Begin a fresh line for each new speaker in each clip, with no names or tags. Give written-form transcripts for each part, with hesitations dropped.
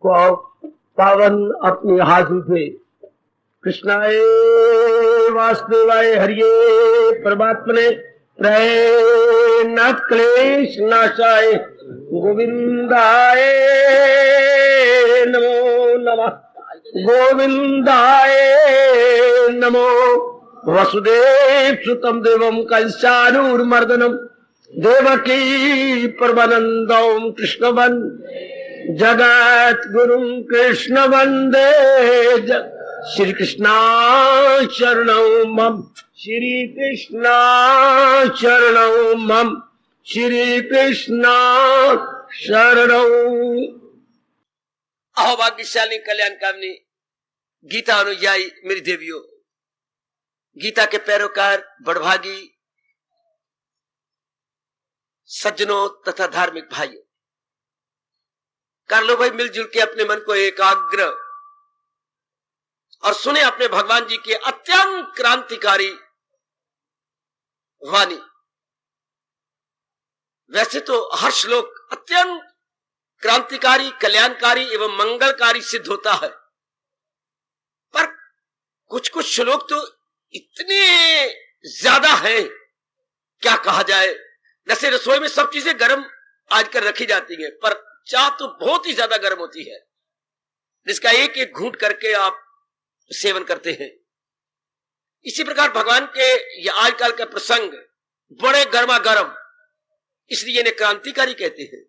को पावन अपनी हाथों से कृष्णाय वासुदेवाय हरिये परमात्मने न क्लेश नाशाय गोविंदाय नमो नमः गोविंदाय नमो वसुदेव सुतम देवम कंसानूर्मर्दनम देवकी परमानंदम कृष्णवन जगत गुरु कृष्ण वंदे श्री कृष्णा शरणौ मम श्री कृष्णा शरणौ मम श्री कृष्णा शरणौ।
अहो भाग्यशाली कल्याणकामिनी गीता अनुयायी मेरी देवियों, गीता के पैरोकार बड़भागी सज्जनों तथा धार्मिक भाइयों, कर लो भाई मिलजुल के अपने मन को एकाग्र और सुने अपने भगवान जी की अत्यंत क्रांतिकारी वाणी। वैसे तो हर श्लोक अत्यंत क्रांतिकारी, कल्याणकारी एवं मंगलकारी सिद्ध होता है, पर कुछ कुछ श्लोक तो इतने ज्यादा हैं, क्या कहा जाए। जैसे रसोई में सब चीजें गर्म आजकल रखी जाती हैं, पर चाय तो बहुत ही ज्यादा गर्म होती है, जिसका एक एक घूंट करके आप सेवन करते हैं। इसी प्रकार भगवान के ये आजकल के प्रसंग बड़े गर्मा गर्म, इसलिए इन्हें क्रांतिकारी कहते हैं।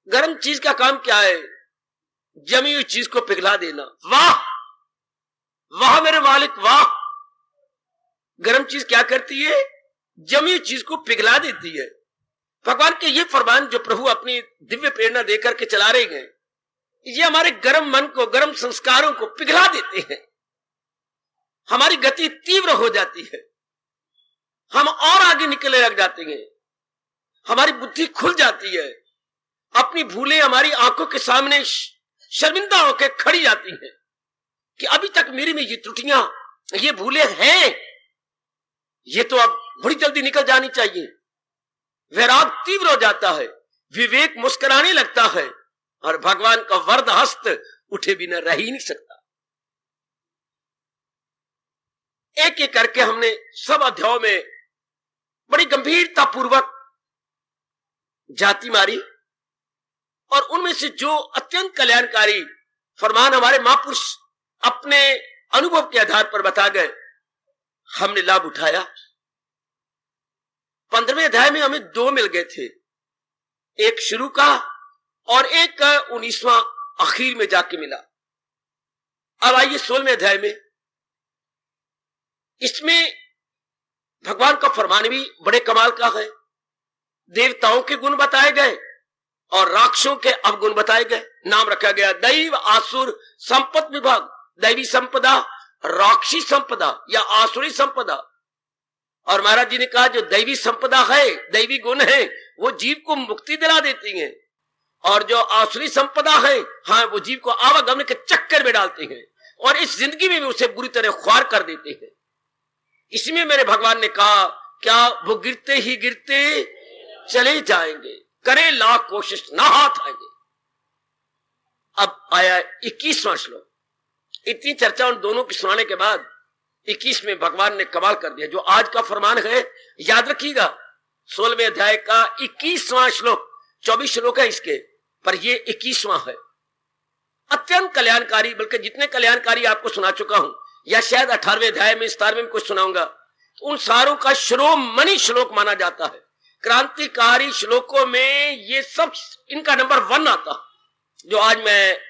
गर्म चीज का काम क्या है? जमी हुई चीज को पिघला देना। वाह वाह मेरे मालिक वाह। गर्म चीज क्या करती है? जमी हुई चीज को पिघला देती है। भगवान के ये फरमान जो प्रभु अपनी दिव्य प्रेरणा देकर के चला रहे हैं, ये हमारे गर्म मन को, गर्म संस्कारों को पिघला देते हैं। हमारी गति तीव्र हो जाती है, हम और आगे निकलने लग जाते हैं, हमारी बुद्धि खुल जाती है, अपनी भूलें हमारी आंखों के सामने शर्मिंदा होकर खड़ी जाती हैं कि अभी तक मेरी में ये त्रुटियां, ये भूलें हैं, ये तो अब बड़ी जल्दी निकल जानी चाहिए। वैराग तीव्र हो जाता है, विवेक मुस्कुराने लगता है और भगवान का वरद हस्त उठे बिना रह ही नहीं सकता। एक एक करके हमने सब अध्यायों में बड़ी गंभीरता पूर्वक जाति मारी और उनमें से जो अत्यंत कल्याणकारी फरमान हमारे महापुरुष अपने अनुभव के आधार पर बता गए, हमने लाभ उठाया। 15वें अध्याय में हमें 2 मिल गए थे, एक शुरू का और एक का 19वां आखिर में जाके मिला। अब आइए 16वें अध्याय में। इसमें भगवान का फरमान भी बड़े कमाल का है। देवताओं के गुण बताए गए और राक्षसों के अवगुण बताए गए। नाम रखा गया दैव आसुर संपद विभाग, दैवी संपदा, राक्षसी संपदा या आसुरी संपदा। और महाराज जी ने कहा जो दैवी संपदा है, दैवी गुण है, वो जीव को मुक्ति दिला देती हैं, और जो आसुरी संपदा है, हाँ, वो जीव को आवागमन के चक्कर में डालते हैं और इस जिंदगी में भी उसे बुरी तरह ख्वार कर देते हैं। इसमें मेरे भगवान ने कहा क्या वो गिरते ही गिरते चले जाएंगे, करे लाख कोशिश ना हाथ आएंगे। अब आया 21वां श्लोक। इतनी चर्चा उन दोनों की सुनाने के बाद 21 में भगवान ने कमाल कर दिया। जो आज का फरमान है, याद रखिएगा, 16वें अध्याय का 21वां श्लोक, 24 श्लोक है इसके, पर ये 21वां है। अत्यंत कल्याणकारी, बल्कि जितने कल्याणकारी आपको सुना चुका हूं, या शायद 18वें अध्याय में, 17वें में कुछ सुनाऊंगा, तो उन सारों का शिरोमणि श्लोक माना जाता है। क्रांतिकारी श्लोकों में ये सब, इनका नंबर 1 आता, जो आज मैं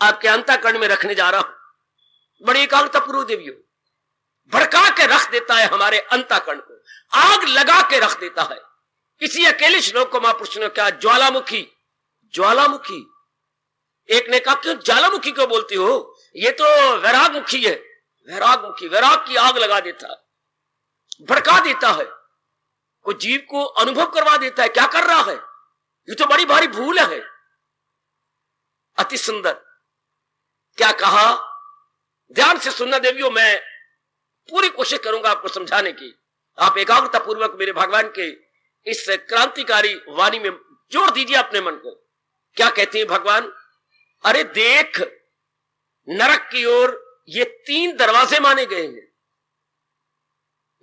आपके अंतःकरण में रखने जा रहा हूं। बड़ी एकाग्रता पूर्वक देवियों, भड़का के रख देता है हमारे अंतःकरण को, आग लगा के रख देता है। किसी अकेले श्लोक को महापुरुष ने कहा ज्वालामुखी, ज्वालामुखी। एक ने कहा क्यों ज्वालामुखी क्यों बोलती हो, ये तो वैरागमुखी है। वैरागमुखी, वैराग की आग लगा देता है, भड़का देता है, को जीव को अनुभव करवा देता है क्या कर रहा है, ये तो बड़ी भारी भूल है। अति सुंदर क्या कहा, ध्यान से सुनना देवियों, मैं पूरी कोशिश करूंगा आपको समझाने की। आप एकाग्रता पूर्वक मेरे भगवान के इस क्रांतिकारी वाणी में जोड़ दीजिए अपने मन को। क्या कहते हैं भगवान? अरे देख, नरक की ओर ये 3 दरवाजे माने गए हैं।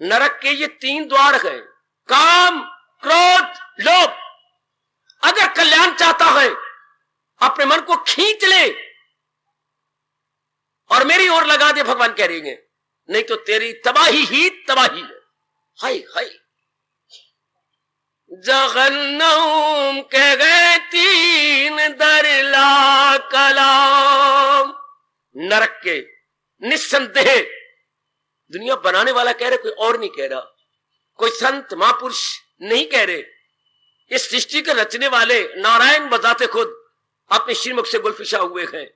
नरक के ये 3 द्वार हैं, काम, क्रोध, लोभ। अगर कल्याण चाहता है अपने मन को खींच ले और मेरी ओर लगा दे, भगवान कह रही है, नहीं तो तेरी तबाही ही तबाही है। हाय हाय, जहन्नम के गए 3 दरला कलाम। नरक के निस्संदेह दुनिया बनाने वाला कह रहे, कोई और नहीं कह रहा, कोई संत महापुरुष नहीं कह रहे। इस सृष्टि के रचने वाले नारायण बताते खुद अपने श्रीमुख से गुलफिशा हुए हैं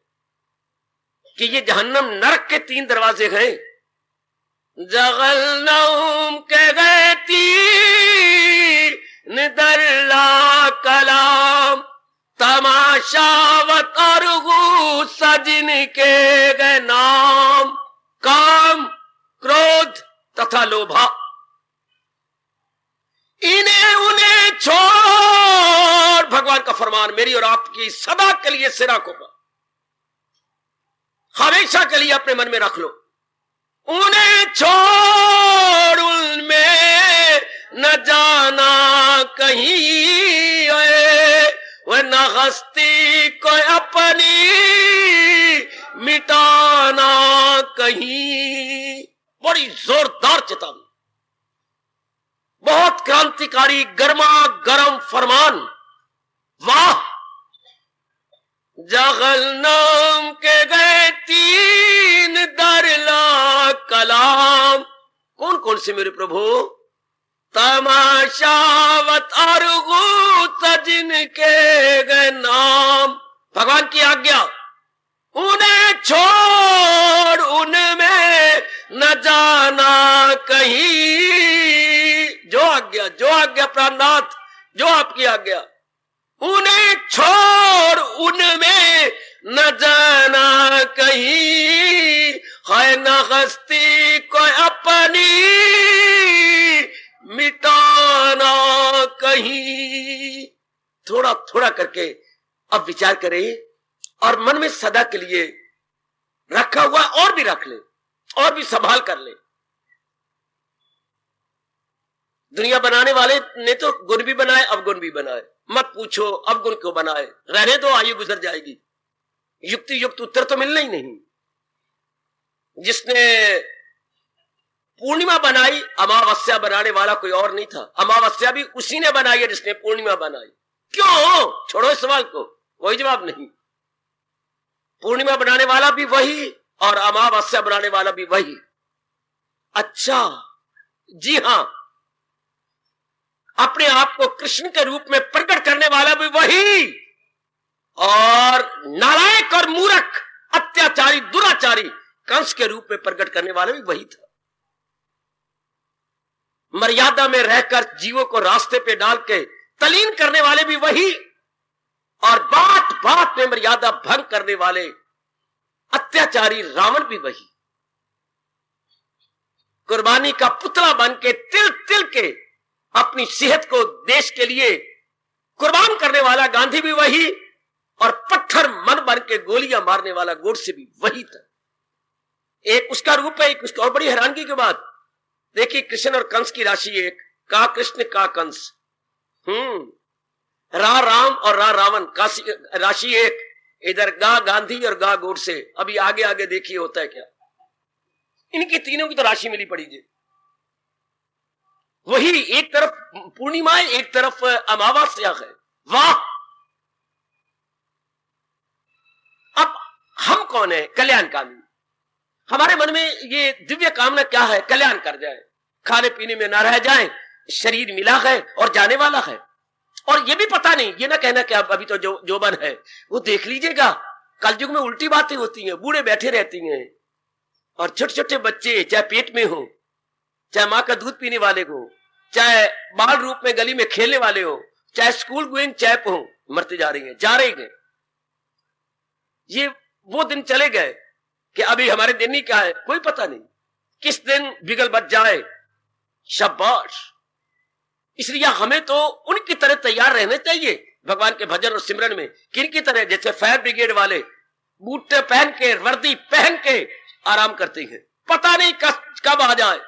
कि ये जहन्नम नरक के 3 दरवाजे हैं। जहन्नम के गए 3 दरला कलाम, तमाशावत और गुस्सा जिनके गए नाम, काम, क्रोध तथा लोभा। इन्हें उन्हें छोड़, भगवान का फरमान मेरी और आपकी सदा के लिए सिरा को हमेशा के लिए अपने मन में रख लो। उन्हें छोड़, उनमें न जाना कहीं, वह न हस्ती को अपनी मिटाना कहीं। बड़ी जोरदार चेतावनी, बहुत क्रांतिकारी गर्मा गर्म फरमान। वाह, जहन्नम के गए 3 दरला कलाम। कौन कौन से मेरे प्रभु? तमाशावत और गुस्सा जिनके गए नाम। भगवान की आज्ञा, उन्हें छोड़, उनमें न जाना कहीं। जो आज्ञा प्राणनाथ, जो आपकी आज्ञा, उन्हें छोड़, उनमें न जाना कहीं, है न हस्ती को अपनी मिटाना कहीं। थोड़ा थोड़ा करके अब विचार करें और मन में सदा के लिए रखा हुआ और भी रख ले और भी संभाल कर ले। दुनिया बनाने वाले ने तो गुण भी बनाए, अवगुण भी बनाए। मत पूछो अवगुण क्यों बनाए, रहने दो, आयु गुजर जाएगी। युक्ति युक्त उत्तर तो मिलना ही नहीं। जिसने पूर्णिमा बनाई, अमावस्या बनाने वाला कोई और नहीं था। अमावस्या भी उसी ने बनाई है जिसने पूर्णिमा बनाई। क्यों? छोड़ो इस सवाल को, कोई जवाब नहीं। पूर्णिमा बनाने वाला भी वही और अमावस्या बनाने वाला भी वही। अच्छा, जी हां, अपने आप को कृष्ण के रूप में प्रकट करने वाला भी वही और नालायक और मूर्ख, अत्याचारी, दुराचारी कंस के रूप में प्रकट करने वाला भी वही था। मर्यादा में रहकर जीवों को रास्ते पे डाल के तलीन करने वाले भी वही और बात बात में मर्यादा भंग करने वाले अत्याचारी रावण भी वही। कुर्बानी का पुतला बन के तिल तिल के अपनी सेहत को देश के लिए कुर्बान करने वाला गांधी भी वही और पत्थर मन बन के गोलियां मारने वाला गोडसे भी वही था। एक उसका रूप है, एक उसका। और बड़ी हैरानगी की बात देखिए, कृष्ण और कंस की राशि एक, का कृष्ण का कंस, रा राम और रा रावण का राशि एक। इधर गा गांधी और गा गोडसे। अभी आगे आगे देखिए होता है क्या। इनकी तीनों की तो राशि मिली पड़ी है। वही एक तरफ पूर्णिमा है, एक तरफ अमावस्या है। वाह! अब हम कौन है? कल्याणकामी। हमारे मन में ये दिव्य कामना क्या है? कल्याण कर जाए, खाने पीने में ना रह जाए, शरीर मिला है और जाने वाला है। और ये भी पता नहीं, ये ना कहना कि अभी तो जो बन है वो देख लीजिएगा। कलयुग में उल्टी बातें होती हैं, बूढ़े बैठे रहती हैं और छोटे छोटे बच्चे, चाहे पेट में हो, चाहे माँ का दूध पीने वाले हो, चाहे बाल रूप में गली में खेलने वाले हो, चाहे स्कूल गोइंग चैप हो, मरते जा रही हैं, जा रहे हैं। ये वो दिन चले गए कि अभी हमारे दिन ही क्या है कोई पता नहीं, किस दिन बिगल बच जाए। शाबाश! इसलिए हमें तो उनकी तरह तैयार रहना चाहिए भगवान के भजन और सिमरन में किन की तरह, जैसे फायर ब्रिगेड वाले बूट पहन के, वर्दी पहन के आराम करते हैं, पता नहीं कब आ जाए।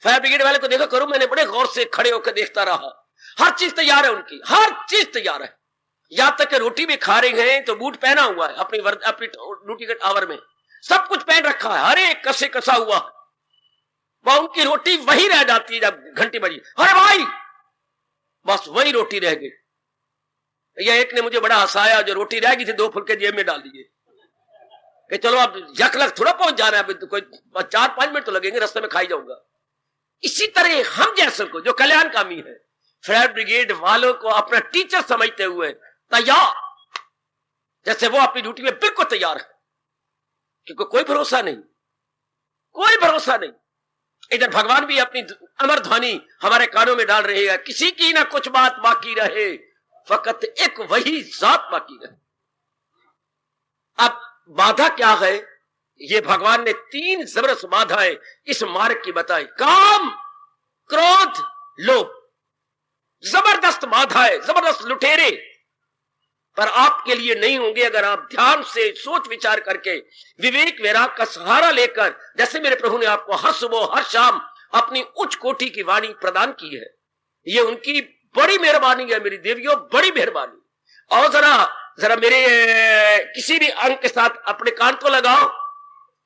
फायर ब्रिगेड वाले को देखा करो, मैंने बड़े गौर से खड़े होकर देखता रहा, हर चीज तैयार है उनकी, हर चीज तैयार है, यहां तक कि रोटी भी खा रहे हैं तो बूट पहना हुआ है अपनी ड्यूटी के टावर में, सब कुछ पहन रखा है, हर एक कसे कसा हुआ है। वह उनकी रोटी वही रह जाती है जब घंटी बजी, अरे भाई बस वही रोटी रह गई। यह एक ने मुझे बड़ा हंसाया, जो रोटी रह गई थी 2 फुलके जेब में डाल दिए कि चलो अब यकलक थोड़ा पहुंच जाना है, कोई 4-5 मिनट तो लगेंगे, रास्ते में खाई जाऊंगा। इसी तरह हम जैसे को जो कल्याणकामी है, फायर ब्रिगेड वालों को अपना टीचर समझते हुए तैयार, जैसे वो अपनी ड्यूटी में बिल्कुल तैयार है, क्योंकि कोई भरोसा नहीं, कोई भरोसा नहीं। इधर भगवान भी अपनी अमर ध्वनि हमारे कानों में डाल रहे हैं, किसी की ना कुछ बात बाकी रहे, फकत एक वही जात बाकी रहे। अब बाधा क्या है, ये भगवान ने 3 जबरदस्त बाधाएं इस मार्ग की बताई। काम, क्रोध, लोभ, जबरदस्त बाधाएं, जबरदस्त लुटेरे, पर आपके लिए नहीं होंगे अगर आप ध्यान से सोच विचार करके विवेक वैराग का सहारा लेकर, जैसे मेरे प्रभु ने आपको हर सुबह हर शाम अपनी उच्च कोटि की वाणी प्रदान की है। ये उनकी बड़ी मेहरबानी है मेरी देवियों, बड़ी मेहरबानी। और जरा मेरे किसी भी अंग के साथ अपने कान को लगाओ,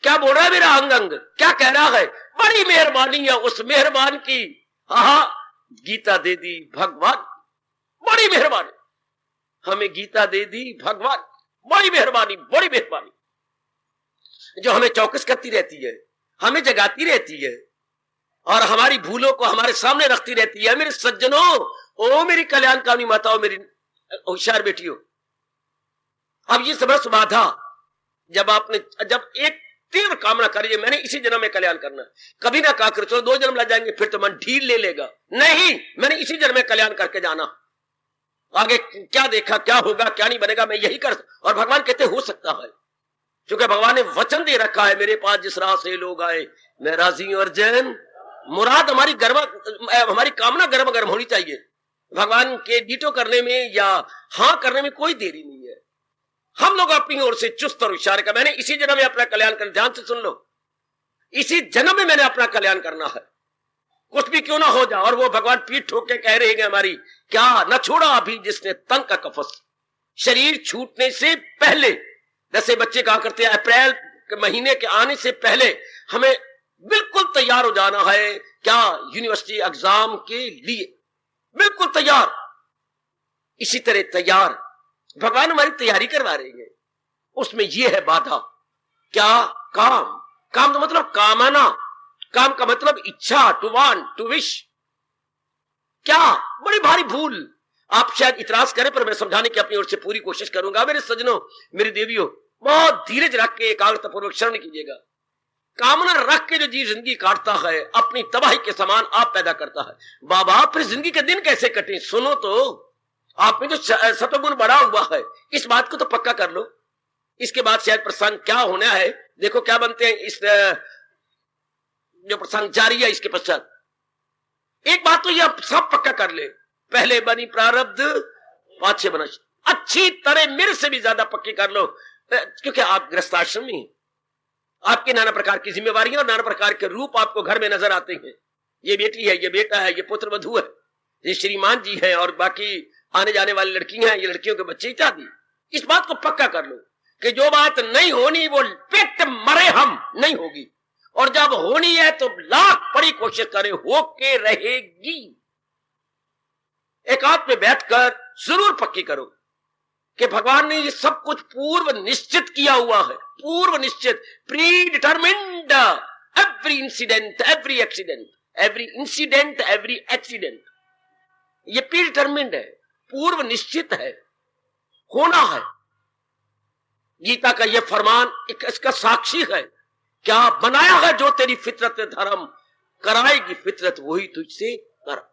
क्या बोल रहा है मेरा अंग अंग, क्या कह रहा है? बड़ी मेहरबानी है उस मेहरबान की। हाँ, गीता दे दी भगवान, बड़ी मेहरबानी, हमें गीता दे दी भगवान, बड़ी मेहरबानी, बड़ी मेहरबानी, जो हमें चौकस करती रहती है, हमें जगाती रहती है और हमारी भूलों को हमारे सामने रखती रहती है। मेरे सज्जनों, ओ मेरी कल्याणकामी माताओं, मेरी होशियार बेटियों, अब ये समस्त बाधा जब एक तीव्र कामना करिए, मैंने इसी जन्म में कल्याण करना, कभी ना कहा कर चलो 2 जन्म लग जाएंगे फिर तो मन ढील ले लेगा, नहीं, मैंने इसी जन्म में कल्याण करके जाना, आगे क्या देखा, क्या होगा, क्या नहीं बनेगा, मैं यही कर। और भगवान कहते हो सकता है, क्योंकि भगवान ने वचन दे रखा है, मेरे पास जिस राह से लोग आए मैं राजी हूं अर्जन। मुराद हमारी कामना गर्म गर्म होनी चाहिए, भगवान के डीटो करने में या हाँ करने में कोई देरी नहीं है। हम लोग अपनी ओर से चुस्त और इशारे का, मैंने इसी जन्म में अपना कल्याण कर, ध्यान से सुन लो, इसी जन्म में मैंने अपना कल्याण करना है, कुछ भी क्यों ना हो जाए। और वो भगवान पीठ ठोक के कह रहे हैं हमारी, क्या न छोड़ा अभी जिसने तन का कफस, शरीर छूटने से पहले, जैसे बच्चे कहा करते हैं अप्रैल के महीने के आने से पहले हमें बिल्कुल तैयार हो जाना है, क्या यूनिवर्सिटी एग्जाम के लिए बिल्कुल तैयार। इसी तरह तैयार भगवान हमारी तैयारी करवा रहे हैं, उसमें यह है बाधा, क्या? काम। काम का मतलब कामना, काम का मतलब इच्छा, टू वांट, टू विश। क्या बड़ी भारी भूल, आप शायद इतराज करें पर मैं समझाने की अपनी ओर से पूरी कोशिश करूंगा। मेरे सज्जनों, मेरी देवियों, बहुत धीरज रख के एकाग्रता पूर्वक श्रवण कीजिएगा। कामना रख के जो जीव जिंदगी काटता है, अपनी तबाही के समान आप पैदा करता है। बाबा फिर जिंदगी के दिन कैसे कटे? सुनो तो, आप में जो सतोगुण बढ़ा हुआ है, इस बात को तो पक्का कर लो। इसके बाद शायद प्रसंग क्या होना है, देखो क्या बनते हैं इस जो प्रसंग जारी है, इसके पश्चात एक बात तो ये आप सब पक्का कर ले, पहले बनी प्रारब्ध, पाछे बना, अच्छी तरह मेरे से भी ज्यादा पक्की कर लो, क्योंकि आप गृहस्थाश्रम में, आपके नाना प्रकार की जिम्मेवारियां और नाना प्रकार के रूप आपको घर में नजर आते हैं। ये बेटी है, ये बेटा है, ये पुत्र वधू है, ये श्रीमान जी है और बाकी आने जाने वाली लड़कियां हैं, ये लड़कियों के बच्चे इत्यादि। इस बात को पक्का कर लो कि जो बात नहीं होनी वो पेट मरे हम नहीं होगी, और जब होनी है तो लाख बड़ी कोशिश करें होके रहेगी। एकांत में बैठकर जरूर पक्की करो कि भगवान ने ये सब कुछ पूर्व निश्चित किया हुआ है, पूर्व निश्चित, pre determined, every incident, every accident, every incident, every accident, ये प्री डिटरमिन्ड है, पूर्व निश्चित है, होना है। गीता का यह फरमान इसका साक्षी है, क्या बनाया है जो तेरी फितरत धर्म, कराएगी फितरत वही तुझसे कर।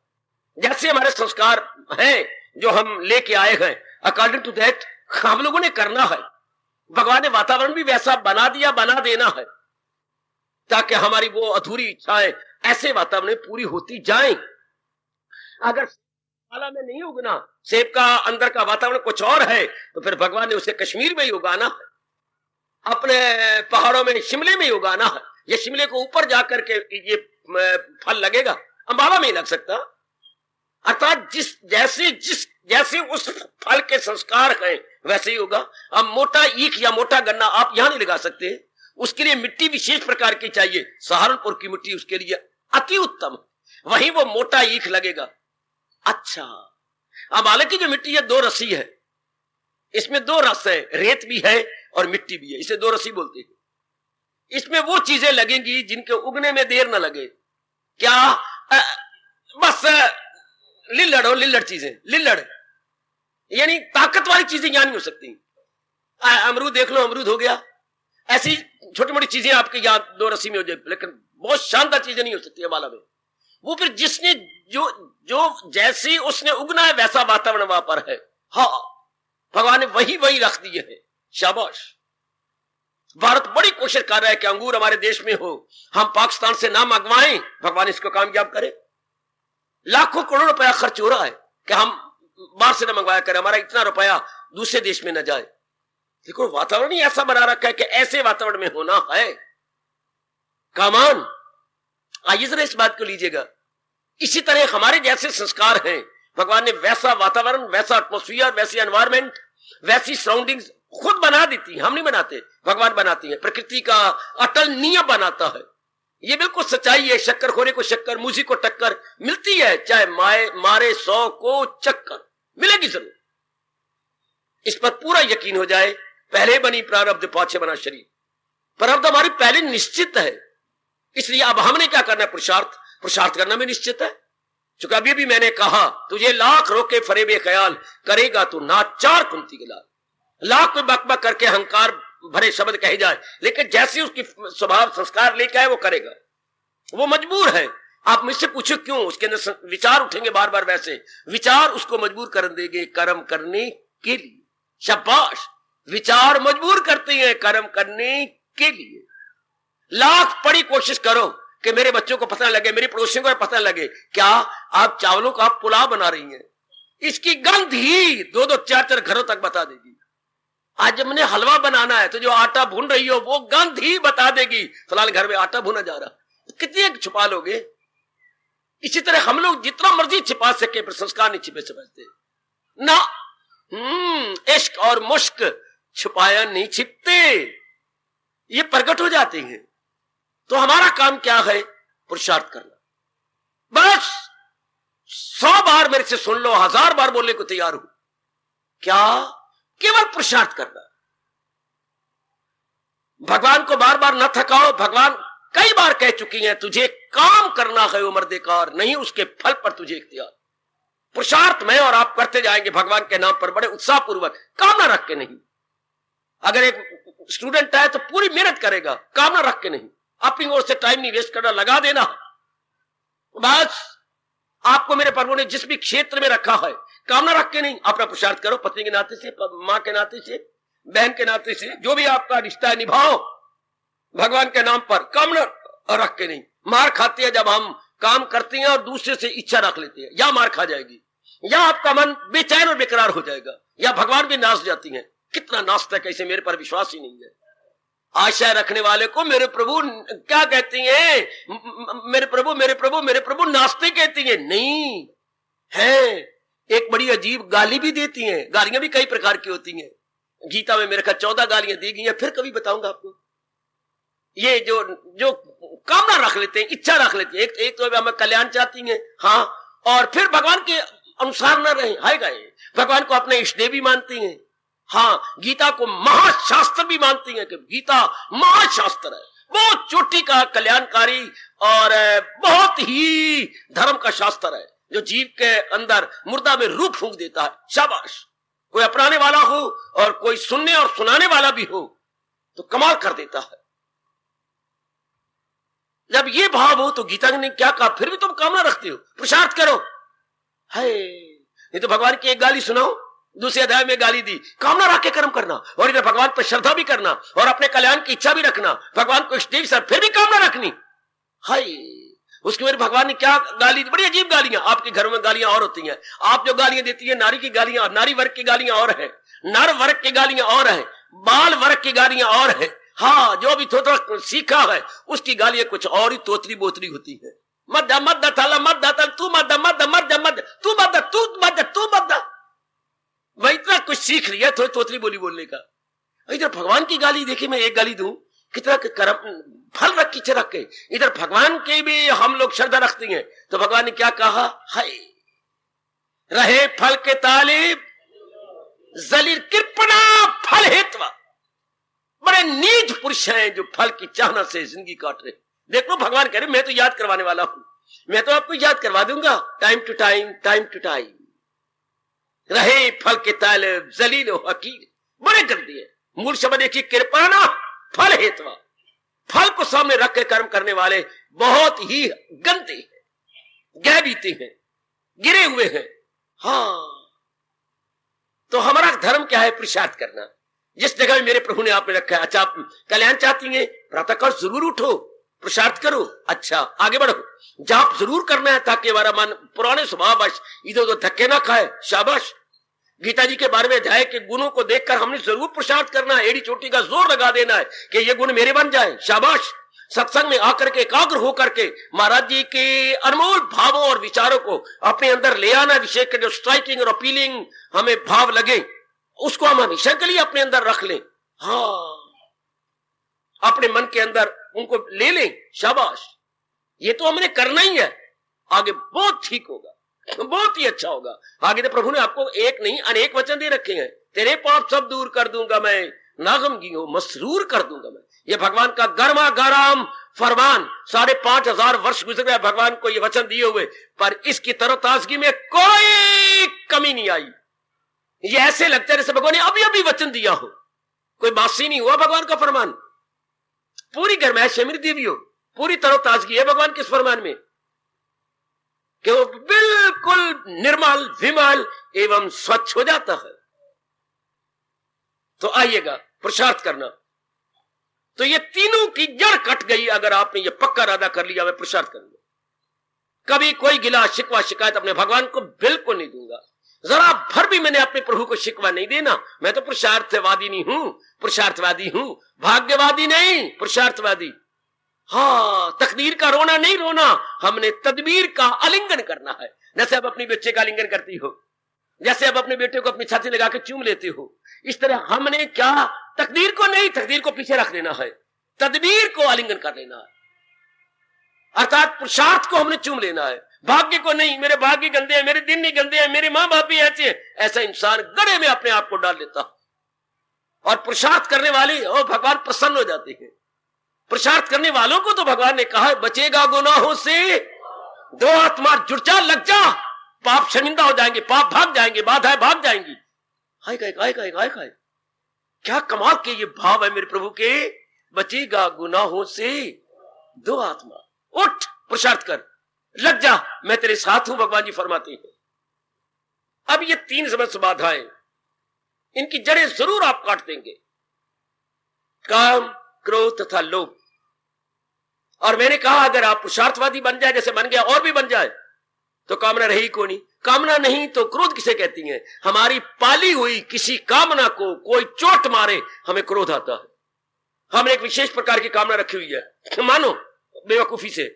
जैसे हमारे संस्कार हैं जो हम लेके आए हैं, अकॉर्डिंग टू दैट हम लोगों ने करना है। भगवान ने वातावरण भी वैसा बना दिया, बना देना है, ताकि हमारी वो अधूरी इच्छाएं ऐसे वातावरण में पूरी होती जाएं। अगर माला में नहीं उगना, सेब का अंदर का वातावरण कुछ और है, तो फिर भगवान ने उसे कश्मीर में ही उगाना है, अपने पहाड़ों में शिमले में ही उगाना है। ये शिमले को ऊपर जाकर के ये फल लगेगा, अंबाला में ही लग सकता। अर्थात जैसे उस फल के संस्कार हैं वैसे ही होगा। अब मोटा ईख या मोटा गन्ना आप यहां नहीं लगा सकते, उसके लिए मिट्टी विशेष प्रकार की चाहिए। सहारनपुर की मिट्टी उसके लिए अति उत्तम, वहीं वो मोटा ईख लगेगा। अच्छा, अब हालांकि जो मिट्टी है दो रसी है, इसमें दो रस है, रेत भी है और मिट्टी भी है, इसे दो रसी बोलते हैं। इसमें वो चीजें लगेंगी जिनके उगने में देर न लगे। क्या? बस लिल्लड़ चीजें, लिल्लड़ यानी ताकत वाली चीजें यहां नहीं हो सकती। अमरूद देख लो, अमरूद हो गया, ऐसी छोटी मोटी चीजें आपके यहां दो रस्सी में हो जाए, लेकिन बहुत शानदार चीजें नहीं हो सकती अंबाला में। वो फिर जिसने जो जैसी उसने उगना है वैसा वातावरण वहां पर है। हाँ, भगवान ने वही रख दिए है। शाबाश। भारत बड़ी कोशिश कर रहा है कि अंगूर हमारे देश में हो, हम पाकिस्तान से ना मंगवाएं, भगवान इसको कामयाब करे। लाखों करोड़ रुपया खर्च हो रहा है कि हम बाहर से ना मंगवाया करें, हमारा इतना रुपया दूसरे देश में न जाए। देखो, वातावरण ही ऐसा बना रखा है कि ऐसे वातावरण में होना है। कामान, आइए जरा इस बात को लीजिएगा। इसी तरह हमारे जैसे संस्कार हैं, भगवान ने वैसा वातावरण, वैसा एटमॉस्फियर, वैसी एनवायरमेंट, वैसी सराउंडिंग्स खुद बना देती है, हम नहीं बनाते, भगवान बनाती है। प्रकृति का अटल नियम बनाता है। ये बिल्कुल सच्चाई है। शक्कर खोरे को शक्कर, मूसी को टक्कर मिलती है, चाहे मारे 100 को चक्कर, मिलेगी जरूर। इस पर पूरा यकीन हो जाए। पहले बनी प्रारब्ध, पाछे बना शरीर। प्रारब्ध हमारी पहले निश्चित है, इसलिए अब हमने क्या करना है? पुरुषार्थ करना भी निश्चित है। चूंकि अभी भी मैंने कहा, तुझे लाख रोके फरेबे ख्याल, करेगा तू नाचार कुंती के लाल। लाख कोई बकबक करके अहंकार भरे शब्द कहे जाए, लेकिन जैसे उसकी स्वभाव संस्कार लेके आए वो करेगा, वो मजबूर है। आप मुझसे पूछो क्यों? उसके अंदर विचार उठेंगे बार बार, वैसे विचार उसको मजबूर कर देंगे कर्म करने के लिए। शाबाश, विचार मजबूर करते हैं कर्म करने के लिए। लाख बड़ी कोशिश करो कि मेरे बच्चों को पता लगे, मेरी पड़ोसियों को पता लगे, क्या आप चावलों का पुलाव बना रही हैं, इसकी गंध ही 2-2, 4-4 घरों तक बता देगी। आज जब मैंने हलवा बनाना है तो जो आटा भून रही हो वो गंध ही बता देगी फिलहाल घर में आटा भुना जा रहा। कितने छुपा लोगे? इसी तरह हम लोग जितना मर्जी छिपा सके पर संस्कार नहीं छिपे समझते ना। इश्क और मुश्क छुपाया नहीं छिपते, ये प्रकट हो जाते हैं। तो हमारा काम क्या है? पुरुषार्थ करना। बस 100 बार मेरे से सुन लो, 1000 बार बोलने को तैयार हूं। क्या? केवल पुरुषार्थ करना। भगवान को बार बार न थकाओ। भगवान कई बार कह चुकी हैं, तुझे काम करना है उम्र देकार, नहीं उसके फल पर तुझे इख्तियार। पुरुषार्थ मैं और आप करते जाएंगे भगवान के नाम पर, बड़े उत्साह पूर्वक, कामना रख के नहीं। अगर एक स्टूडेंट है तो पूरी मेहनत करेगा, कामना रख के नहीं, अपनी ओर से टाइम नहीं वेस्ट करना, लगा देना। बस आपको मेरे प्रभु ने जिस भी क्षेत्र में रखा है, कामना रख के नहीं, अपना पुरुषार्थ करो। पत्नी के नाते से, मां के नाते से, बहन के नाते से, जो भी आपका रिश्ता है निभाओ भगवान के नाम पर, कामना रख के नहीं। मार खाती है जब हम काम करते हैं और दूसरे से इच्छा रख लेते हैं, या मार खा जाएगी, या आपका मन बेचैन और बेकरार हो जाएगा, या भगवान भी नाच जाती हैं। कितना नाचता है, इसे मेरे पर विश्वास ही नहीं है। आशा रखने वाले को मेरे प्रभु क्या कहती हैं? मेरे प्रभु मेरे प्रभु मेरे प्रभु नाचते कहती हैं? नहीं है, एक बड़ी अजीब गाली भी देती हैं। गालियां भी कई प्रकार की होती हैं। गीता में मेरे ख्याल 14 गालियां दी गई हैं, फिर कभी बताऊंगा आपको। ये जो कामना रख लेते हैं, इच्छा रख लेते हैं, एक तो हमें कल्याण चाहती हैं, हाँ, और फिर भगवान के अनुसार न रहे, हाय गए। भगवान को अपने इष्टदेव भी मानती हैं, हाँ, गीता को महाशास्त्र भी मानती हैं कि गीता महाशास्त्र है, बहुत चोटी का कल्याणकारी और बहुत ही धर्म का शास्त्र है, जो जीव के अंदर मुर्दा में रूप फूंक देता है। शाबाश। कोई अपनाने वाला हो और कोई सुनने और सुनाने वाला भी हो तो कमाल कर देता है। जब ये भाव हो तो गीता ने क्या कहा? फिर भी तुम कामना रखते हो, पुरुषार्थ करो। है नहीं तो भगवान की एक गाली सुनाओ, दूसरे अध्याय में गाली दी, कामना रख के कर्म करना, और इधर भगवान पर श्रद्धा भी करना और अपने कल्याण की इच्छा भी रखना, भगवान को इष्ट सर फिर भी कामना रखनी। हाय, उसके मेरे भगवान ने क्या गाली दी, बड़ी अजीब गालियां। आपके घरों में गालियां और होती हैं, आप जो गालियां देती है नारी की गालियां और नारी वर्ग की गालियां और है, नर वर्ग की गालियां और है, बाल वर्ग की गालियां और है। हाँ, जो भी थोड़ा सीखा है उसकी गालियां कुछ और ही तोतरी बोतरी होती है। मद मद थाला मद तू मद मद मद मद तू मद तू मद तू मद, वही इतना कुछ सीख लिया थोड़ी तोतरी बोली बोलने का। इधर भगवान की गाली देखिए, मैं एक गाली दूं कितना कर्म फल रख की रख के, इधर भगवान के भी हम लोग श्रद्धा रखते हैं। तो भगवान ने क्या कहा, हाय रहे फल के तालिब जलील कृपणा फल हेतवा। बड़े नीच पुरुष हैं जो फल की चाहना से जिंदगी काट रहे। देखो भगवान कह रहे मैं तो याद करवाने वाला हूं, मैं तो आपको याद करवा दूंगा time to time, time to time. रहे फल के तालिब जलील हकीर, बड़े गंदे हैं। मूल शब्द देखिए कृपणा फल हेतवा, फल को सामने रख के कर्म करने वाले बहुत ही गंदे हैं, गैबीते हैं, गिरे हुए हैं। हाँ, तो हमारा धर्म क्या है, पुरुषार्थ करना। जिस जगह में मेरे प्रभु ने आप में रखा है, अच्छा आप कल्याण चाहती हैं, प्रातःकाल जरूर उठो, पुरुषार्थ करो, अच्छा आगे बढ़ो, जाप जरूर करना है ताकि हमारा मन पुराने स्वभाव वश इधर उधर धक्के ना खाए, शाबाश। गीता जी के 12वें अध्याय के गुणों को देखकर हमने जरूर पुरुषार्थ करना है, एड़ी चोटी का जोर लगा देना है कि ये गुण मेरे बन जाए, शाबाश। सत्संग में आकर के एकाग्र होकर के महाराज जी के अनमोल भावों और विचारों को अपने अंदर ले आना, विषय के जो स्ट्राइकिंग और अपीलिंग हमें भाव लगे उसको हम हमेशा के लिए अपने अंदर रख लें। हाँ, अपने मन के अंदर उनको ले लें, शाबाश। ये तो हमने करना ही है, आगे बहुत ठीक होगा, बहुत ही अच्छा होगा। आगे तो प्रभु ने आपको एक नहीं अनेक वचन दे रखे हैं, तेरे पाप सब दूर कर दूंगा मैं, नागमगी हो मसरूर कर दूंगा मैं। ये भगवान का गर्मा गरम फरमान, 5,500 वर्ष गुजर गए भगवान को ये वचन दिए हुए, पर इसकी तरोताजगी में कोई कमी नहीं आई। ये ऐसे लगता है जैसे भगवान ने अभी अभी वचन दिया हो, कोई बासी नहीं हुआ भगवान का फरमान। पूरी गर्मैश समृद्धि भी हो, पूरी तरोताजगी है भगवान के इस फरमान में कि वो बिल्कुल निर्मल विमल एवं स्वच्छ हो जाता है। तो आइएगा पुरुषार्थ करना। तो ये तीनों की जड़ कट गई अगर आपने ये पक्का इरादा कर लिया, मैं पुरुषार्थ करूंगा। कभी कोई गिला शिकवा शिकायत अपने भगवान को बिल्कुल नहीं दूंगा, जरा भर भी मैंने अपने प्रभु को शिकवा नहीं देना। मैं तो पुरुषार्थवादी नहीं हूं, पुरुषार्थवादी हूं, भाग्यवादी नहीं, पुरुषार्थवादी। हाँ, तकदीर का रोना नहीं रोना, हमने तदबीर का आलिंगन करना है। जैसे आप अपनी बच्चे का आलिंगन करती हो, जैसे आप अपने बेटे को अपनी छाती लगा के चूम लेते हो, इस तरह हमने क्या तकदीर को नहीं, तकदीर को पीछे रख देना है, तदबीर को आलिंगन कर लेना है, अर्थात पुरुषार्थ को हमने चूम लेना है, भाग्य को नहीं। मेरे भाग्य गंदे हैं, मेरे दिन नहीं गंदे हैं, मेरे मां बाप भी ऐसे हैं, ऐसा इंसान गड़े में अपने आप को डाल लेता। और पुरुषार्थ करने वाले और भगवान प्रसन्न हो जाते हैं। पुरुषार्थ करने वालों को तो भगवान ने कहा है बचेगा गुनाहों से, दो हाथ मार, जुट जा, लग जा, पाप शर्मिंदा हो जाएंगे, पाप भाग जाएंगे, बाधाएं भाग जाएंगी। हाय काय काय काय काय काय, क्या कमाल के ये भाव है मेरे प्रभु के, बचेगा गुनाहों से दो हाथ मार, उठ पुरुषार्थ कर, लग जा, मैं तेरे साथ हूं, भगवान जी फरमाते हैं। अब ये 3 समस्त बाधाएं, इनकी जड़ें जरूर आप काट देंगे, काम, क्रोध तथा लोभ। और मैंने कहा अगर आप पुरुषार्थवादी बन जाए, जैसे बन गया और भी बन जाए, तो कामना रही को नहीं। कामना नहीं तो क्रोध किसे कहती है, हमारी पाली हुई किसी कामना को कोई चोट मारे हमें क्रोध आता है। हमने एक विशेष प्रकार की कामना रखी हुई है, मानो बेवकूफी से,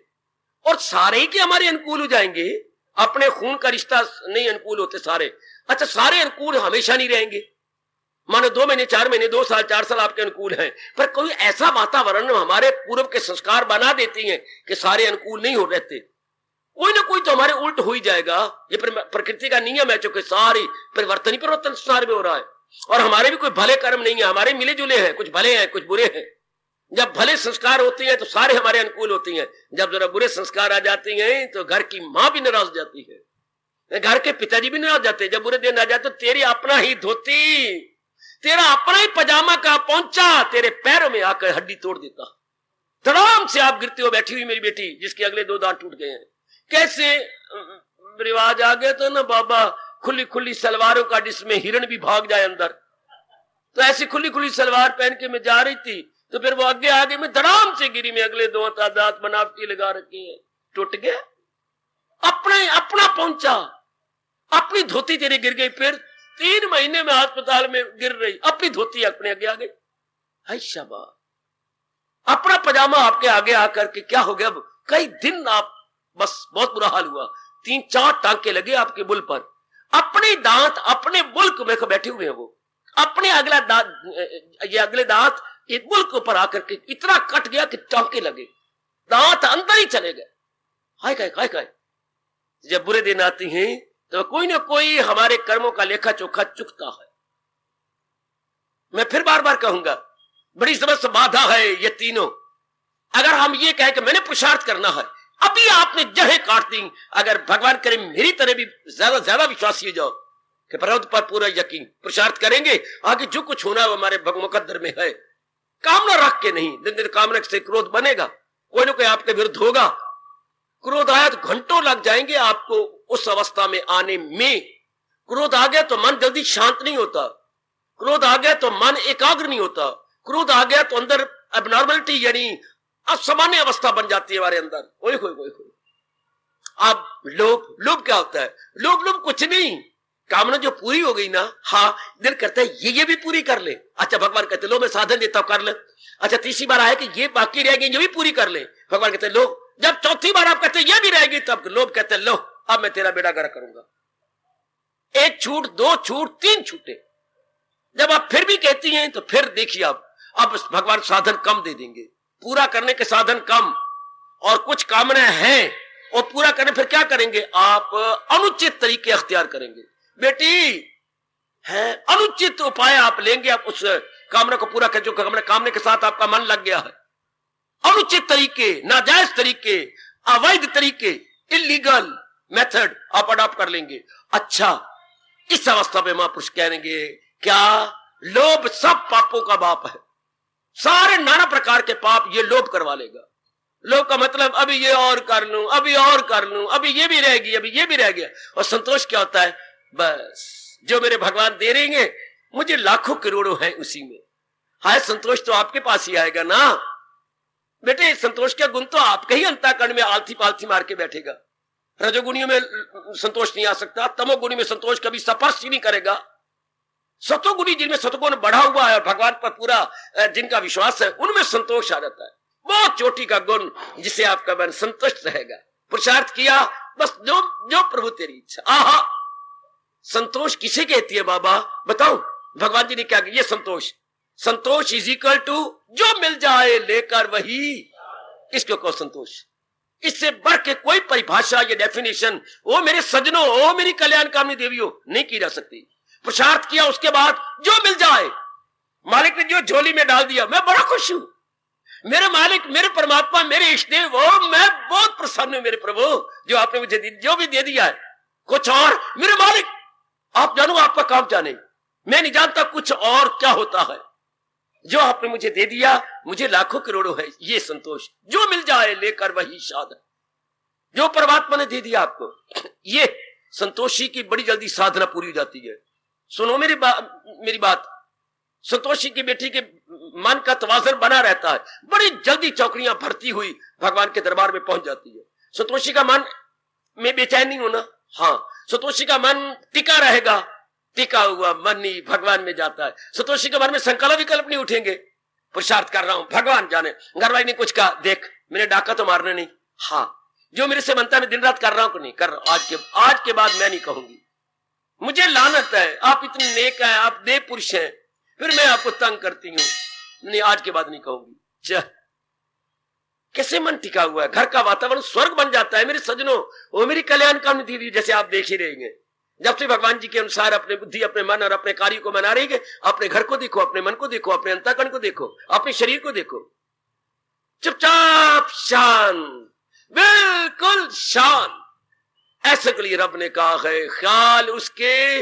और सारे ही के हमारे अनुकूल हो जाएंगे। अपने खून का रिश्ता नहीं अनुकूल होते सारे, अच्छा सारे अनुकूल हमेशा नहीं रहेंगे। मानो 2 महीने 4 महीने 2 साल 4 साल आपके अनुकूल हैं, पर कोई ऐसा वातावरण हमारे पूर्व के संस्कार बना देती हैं कि सारे अनुकूल नहीं हो रहते, कोई ना कोई तो हमारे उल्ट हो ही जाएगा। ये प्रकृति का नियम है, जो कि सारी परिवर्तन ही परिवर्तन संसार में हो रहा है। और हमारे भी कोई भले कर्म नहीं है, हमारे मिले जुले हैं, कुछ भले हैं कुछ बुरे हैं। जब भले संस्कार होते हैं तो सारे हमारे अनुकूल होते हैं, जब जरा बुरे संस्कार आ जाते हैं तो घर की मां भी नाराज हो जाती है, घर के पिताजी भी नाराज जाते हैं। जब बुरे दिन आ जाते तो तेरी अपना ही धोती, तेरा अपना ही पजामा का पहुंचा तेरे पैरों में आकर हड्डी तोड़ देता। धड़ाम से आप गिरते हो, बैठी हुई मेरी बेटी जिसके अगले 2 दांत टूट गए हैं। कैसे रिवाज आ गया था ना बाबा, खुली खुली सलवारों का जिसमें हिरण भी भाग जाए अंदर, तो ऐसी खुली खुली सलवार पहन के मैं जा रही थी, तो फिर वो आगे आगे में धड़ाम से गिरी, में अगले 2 दांत बनावटी लगा रखे हैं। टूट गया, अपना पहुंचा, अपनी धोती तेरी गिर गई, फिर 3 महीने में अस्पताल में गिर रही, अपनी धोती अपने आगे आ गई। हाय शाबाश, अपना पजामा आपके आगे आकर के क्या हो गया? कई दिन आप बस बहुत बुरा हाल हुआ, 3-4 टांके लगे आपके बुल पर, अपने दांत अपने बुल को में बैठे हुए हैं, वो अपने अगला दांत, ये अगले दांत एक बुल के ऊपर आकर के इतना कट गया कि टांके लगे, दांत अंदर ही चले गए। हाय काय जब बुरे दिन आती हैं तो कोई ना कोई हमारे कर्मों का लेखा चोखा चुकता है। मैं फिर बार बार कहूंगा, बड़ी जबरदस्त बाधा है ये तीनों। अगर हम ये कहें कि मैंने पुरुषार्थ करना है, अभी आपने जहें काट दी, अगर भगवान करे मेरी तरह भी ज्यादा विश्वासी हो जाओ कि प्रभु पर पूरा यकीन, पुरुषार्थ करेंगे, आगे जो कुछ होना है वो हमारे मुकद्दर में है। कामना रख के नहीं, दिन दिन कामना से क्रोध बनेगा, कोई ना कोई आपके विरुद्ध होगा। क्रोध आया तो घंटों लग जाएंगे आपको उस अवस्था में आने में। क्रोध आ गया तो मन जल्दी शांत नहीं होता, क्रोध आ गया तो मन एकाग्र नहीं होता, क्रोध आ गया तो अंदर एबनॉर्मलिटी यानी असामान्य अवस्था बन जाती है हमारे अंदर। ओए अब लोभ क्या होता है? लोभ कुछ नहीं, कामना जो पूरी हो गई ना, हाँ दिल करता है ये भी पूरी कर ले। अच्छा भगवान कहते लो मैं साधन देता हूं कर ले। अच्छा तीसरी बार आया कि ये बाकी रह गई, ये भी पूरी कर ले। भगवान कहते लो, जब चौथी बार आप कहते ये भी रहेगी, तब लोभ कहते लो अब मैं तेरा बेड़ा गर्क करूंगा। 1 छूट, 2 छूट, 3 छूटे। जब आप फिर भी कहती हैं तो फिर देखिए अब भगवान साधन कम दे देंगे, पूरा करने के साधन कम, और कुछ कामनाएं हैं और पूरा करने फिर क्या करेंगे? आप अनुचित तरीके अख्तियार करेंगे। बेटी है अनुचित उपाय आप लेंगे, आप उस कामना को पूरा कर, जो कामने के साथ आपका मन लग गया है। अनुचित तरीके, नाजायज तरीके, अवैध तरीके, इलीगल मेथड आप अडॉप्ट कर लेंगे। अच्छा इस अवस्था में महापुरुष कहेंगे क्या? लोभ सब पापों का बाप है, सारे नाना प्रकार के पाप ये लोभ करवा लेगा। लोभ का मतलब अभी ये और कर लूं, अभी और कर लूं, अभी ये भी रहेगी, अभी ये भी रह गया। और संतोष क्या होता है? बस जो मेरे भगवान दे रहेंगे, मुझे लाखों करोड़ों हैं उसी में। हाय संतोष तो आपके पास ही आएगा ना बेटे। संतोष का गुण तो आपके ही अंतःकरण में आलती पालती मार के बैठेगा। रजोगुणियों में संतोष नहीं आ सकता, तमोगुणी में संतोष कभी स्पर्श ही नहीं करेगा। सतोगुणी जिनमें सतगुण बढ़ा हुआ है और भगवान पर पूरा जिनका विश्वास है, उनमें संतोष आ जाता है। बहुत चोटी का गुण जिसे आपका मन संतुष्ट रहेगा। पुरुषार्थ किया बस, जो प्रभु तेरी इच्छा। आहा संतोष किसे कहती है बाबा बताओ? भगवान जी ने क्या किया? ये संतोष इज इक्वल टू जो मिल जाए लेकर वही, इसको कहो संतोष। इससे बढ़ के कोई परिभाषा या डेफिनेशन वो मेरे सजनों, वो मेरी कल्याणकामनी देवियों नहीं की जा सकती। पुरुषार्थ किया उसके बाद जो मिल जाए, मालिक ने जो झोली में डाल दिया, मैं बड़ा खुश हूं। मेरे मालिक, मेरे परमात्मा, मेरे इष्टदेव, वो मैं बहुत प्रसन्न हूं मेरे प्रभु, जो आपने मुझे जो भी दे दिया है। कुछ और मेरे मालिक आप जानो, आपका काम जाने, मैं नहीं जानता कुछ और क्या होता है। जो आपने मुझे दे दिया, मुझे लाखों करोड़ों है। ये संतोष, जो मिल जाए लेकर वही शाद, जो परमात्मा ने दे दिया आपको, ये संतोषी की बड़ी जल्दी साधना पूरी हो जाती है। सुनो मेरी बात, संतोषी की बेटी के मन का तवाज़ुन बना रहता है, बड़ी जल्दी चौकड़ियां भरती हुई भगवान के दरबार में पहुंच जाती है। संतोषी का मन में बेचैन नहीं होना, हाँ संतोषी का मन टिका रहेगा, टिका हुआ मन ही भगवान में जाता है। संतोषी के मन में संकल्प विकल्प नहीं उठेंगे, पुरुषार्थ कर रहा हूं भगवान जाने। घर वाली ने कुछ कहा, देख मैंने डाका तो मारना नहीं, हाँ जो मेरे से बनता है मैं दिन रात कर रहा हूं कि नहीं कर रहा, आज के बाद मैं नहीं कहूंगी। मुझे लानत है, आप इतने नेक हैं, आप देव पुरुष हैं, फिर मैं आपको तंग करती हूँ, नहीं आज के बाद नहीं कहूंगी। कैसे मन टिका हुआ है, घर का वातावरण स्वर्ग बन जाता है मेरे सजनों। वो मेरी कल्याणकामनी दीदी जैसे आप देख ही रहेंगे, जब से भगवान जी के अनुसार अपने बुद्धि, अपने मन और अपने कार्य को मना रही है। अपने घर को देखो, अपने मन को देखो, अपने अंतःकरण को देखो, अपने शरीर को देखो, चुपचाप शांत, बिल्कुल शांत। ऐसे के लिए रब ने कहा है, ख्याल उसके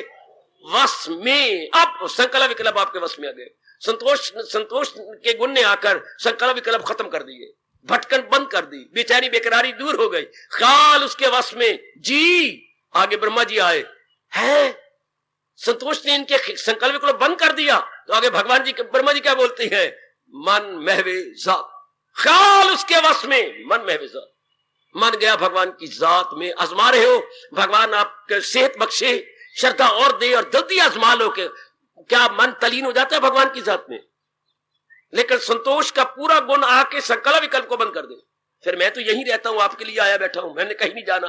वश में। अब संकल्प विकल्प आपके वश में आ गए। संतोष के गुण ने आकर संकल्प विकल्प खत्म कर दिए, भटकन बंद कर दी, बेचैनी बेकरारी दूर हो गई, ख्याल उसके वश में। जी आगे ब्रह्मा जी आए हैं, संतोष ने इनके संकल्प विकल्प बंद कर दिया, तो आगे भगवान जी, ब्रह्मा जी क्या बोलते हैं? मन महवे जात, ख्याल उसके वश में, मन महवे जात। मन गया भगवान की जात में। आजमा रहे हो, भगवान आपके सेहत बख्शे, श्रद्धा और दे और जल्दी आजमा लो के क्या मन तलीन हो जाता है भगवान की जात में। लेकिन संतोष का पूरा गुण आके संकल्प विकल्प को बंद कर दे। फिर मैं तो यहीं रहता हूं, आपके लिए आया बैठा हूं, मैंने कहीं नहीं जाना,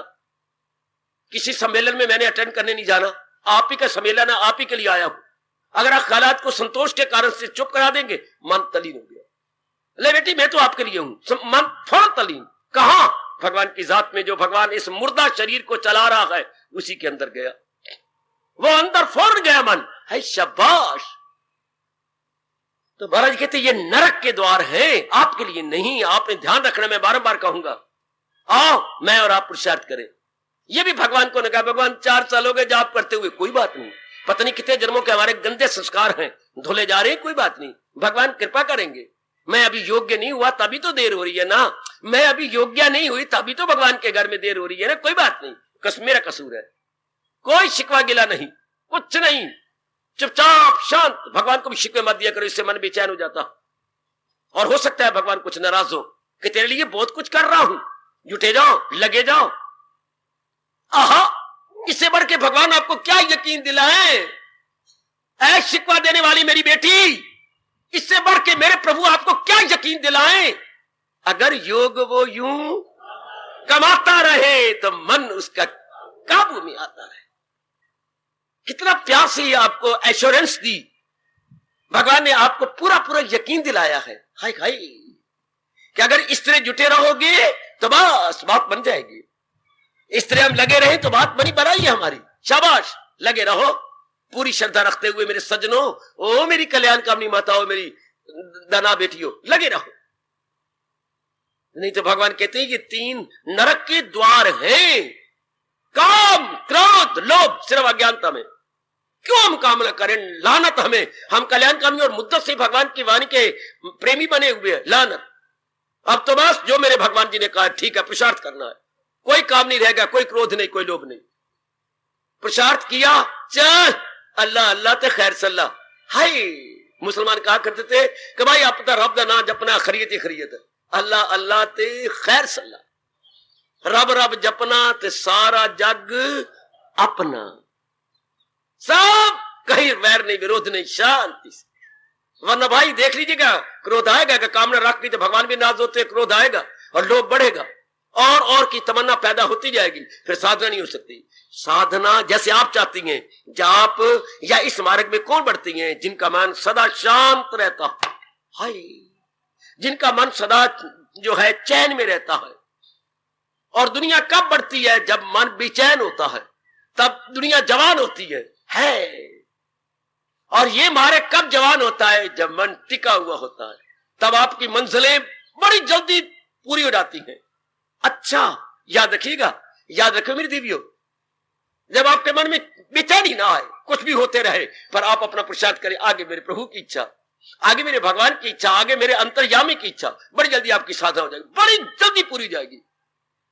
किसी सम्मेलन में मैंने अटेंड करने नहीं जाना, आप ही का सम्मेलन है, आप ही के लिए आया हूं। अगर आप हालात को संतोष के कारण से चुप करा देंगे, मन तलीन हो गया। ले बेटी मैं तो आपके लिए हूं, मन फौरन तलीन। कहां? भगवान की जात में। जो भगवान इस मुर्दा शरीर को चला रहा है उसी के अंदर गया, वो अंदर फौरन गया मन है। शाबाश। तो महाराज कहते ये नरक के द्वार हैं, आपके लिए नहीं। आपने ध्यान रखना, मैं बारंबार कहूंगा, आओ मैं और आप पुरुषार्थ करें। ये भी भगवान को ने कहा, भगवान 4 साल हो गए जाप करते हुए, कोई बात नहीं, पता नहीं कितने जन्मों के हमारे गंदे संस्कार हैं, धुले जा रहे हैं, कोई बात नहीं, भगवान कृपा करेंगे। मैं अभी योग्य नहीं हुआ तभी तो देर हो रही है ना, मैं अभी योग्य नहीं हुई तभी तो भगवान के घर में देर हो रही है ना, कोई बात नहीं, मेरा कसूर है, कोई शिकवा गिला नहीं, कुछ नहीं, चुपचाप शांत। भगवान को भी शिकवे मत दिया करो, इससे मन बेचैन हो जाता। और हो सकता है भगवान कुछ नाराज हो कि तेरे लिए बहुत कुछ कर रहा हूं, जुटे जाओ, लगे जाओ। आहा, इससे बढ़ के भगवान आपको क्या यकीन दिलाए? ऐ शिकवा देने वाली मेरी बेटी, इससे बढ़ के मेरे प्रभु आपको क्या यकीन दिलाए? अगर योग वो यूं कमाता रहे तो मन उसका काबू में आता रहे। कितना प्यार से आपको एश्योरेंस दी भगवान ने, आपको पूरा पूरा यकीन दिलाया है। हाय हाय कि अगर इस तरह जुटे रहोगे तो बस बात बन जाएगी, इस तरह हम लगे रहे तो बात बनी बनाई है हमारी। शाबाश, लगे रहो पूरी श्रद्धा रखते हुए मेरे सज्जनों, ओ मेरी कल्याण कामनी माताओं, मेरी दाना बेटियों, लगे रहो। नहीं तो भगवान कहते हैं ये 3 नरक के द्वार हैं, काम, क्रोध, लोभ, सिर्फ अज्ञानता में। क्यों हम काम न करें? लानत हमें, हम कल्याण कामी और मुद्दत से भगवान की वाणी के प्रेमी बने हुए हैं, लानत। अब तो बस जो मेरे भगवान जी ने कहा ठीक है, पुरुषार्थ करना है, कोई काम नहीं रहेगा, कोई क्रोध नहीं, कोई लोभ नहीं। पुरुषार्थ किया, चल अल्लाह अल्लाह ते खैर सल्ला। हाय, मुसलमान कहा करते थे कि भाई अपना रब दा ना जपना, खरीयत ही खरीयत, अल्लाह अल्लाह ते खैर सल्ला। रब रब जपना ते सारा जग अपना, सब कहीं वैर नहीं, विरोध नहीं, शांति से। वरना भाई देख लीजिएगा, क्रोध आएगा कि कामना रख ली तो भगवान भी नाराज होते, क्रोध आएगा और लोभ बढ़ेगा और की तमन्ना पैदा होती जाएगी, फिर साधना नहीं हो सकती। साधना जैसे आप चाहती हैं, जाप या इस मार्ग में कौन बढ़ती हैं? जिनका मन सदा शांत रहता है, हाय, जिनका मन सदा जो है चैन में रहता है। और दुनिया कब बढ़ती है? जब मन बेचैन होता है, तब दुनिया जवान होती है। और ये मार्ग कब जवान होता है? जब मन टिका हुआ होता है, तब आपकी मंजिलें बड़ी जल्दी पूरी हो जाती हैं। अच्छा याद रखिएगा, याद रखो मेरी देवियों, जब आपके मन में बेचैनी ना आए, कुछ भी होते रहे, पर आप अपना पुरुषार्थ करें, आगे मेरे प्रभु की इच्छा, आगे मेरे भगवान की इच्छा, आगे मेरे अंतर्यामी की इच्छा, बड़ी जल्दी आपकी साधना हो जाएगी, बड़ी जल्दी पूरी हो जाएगी।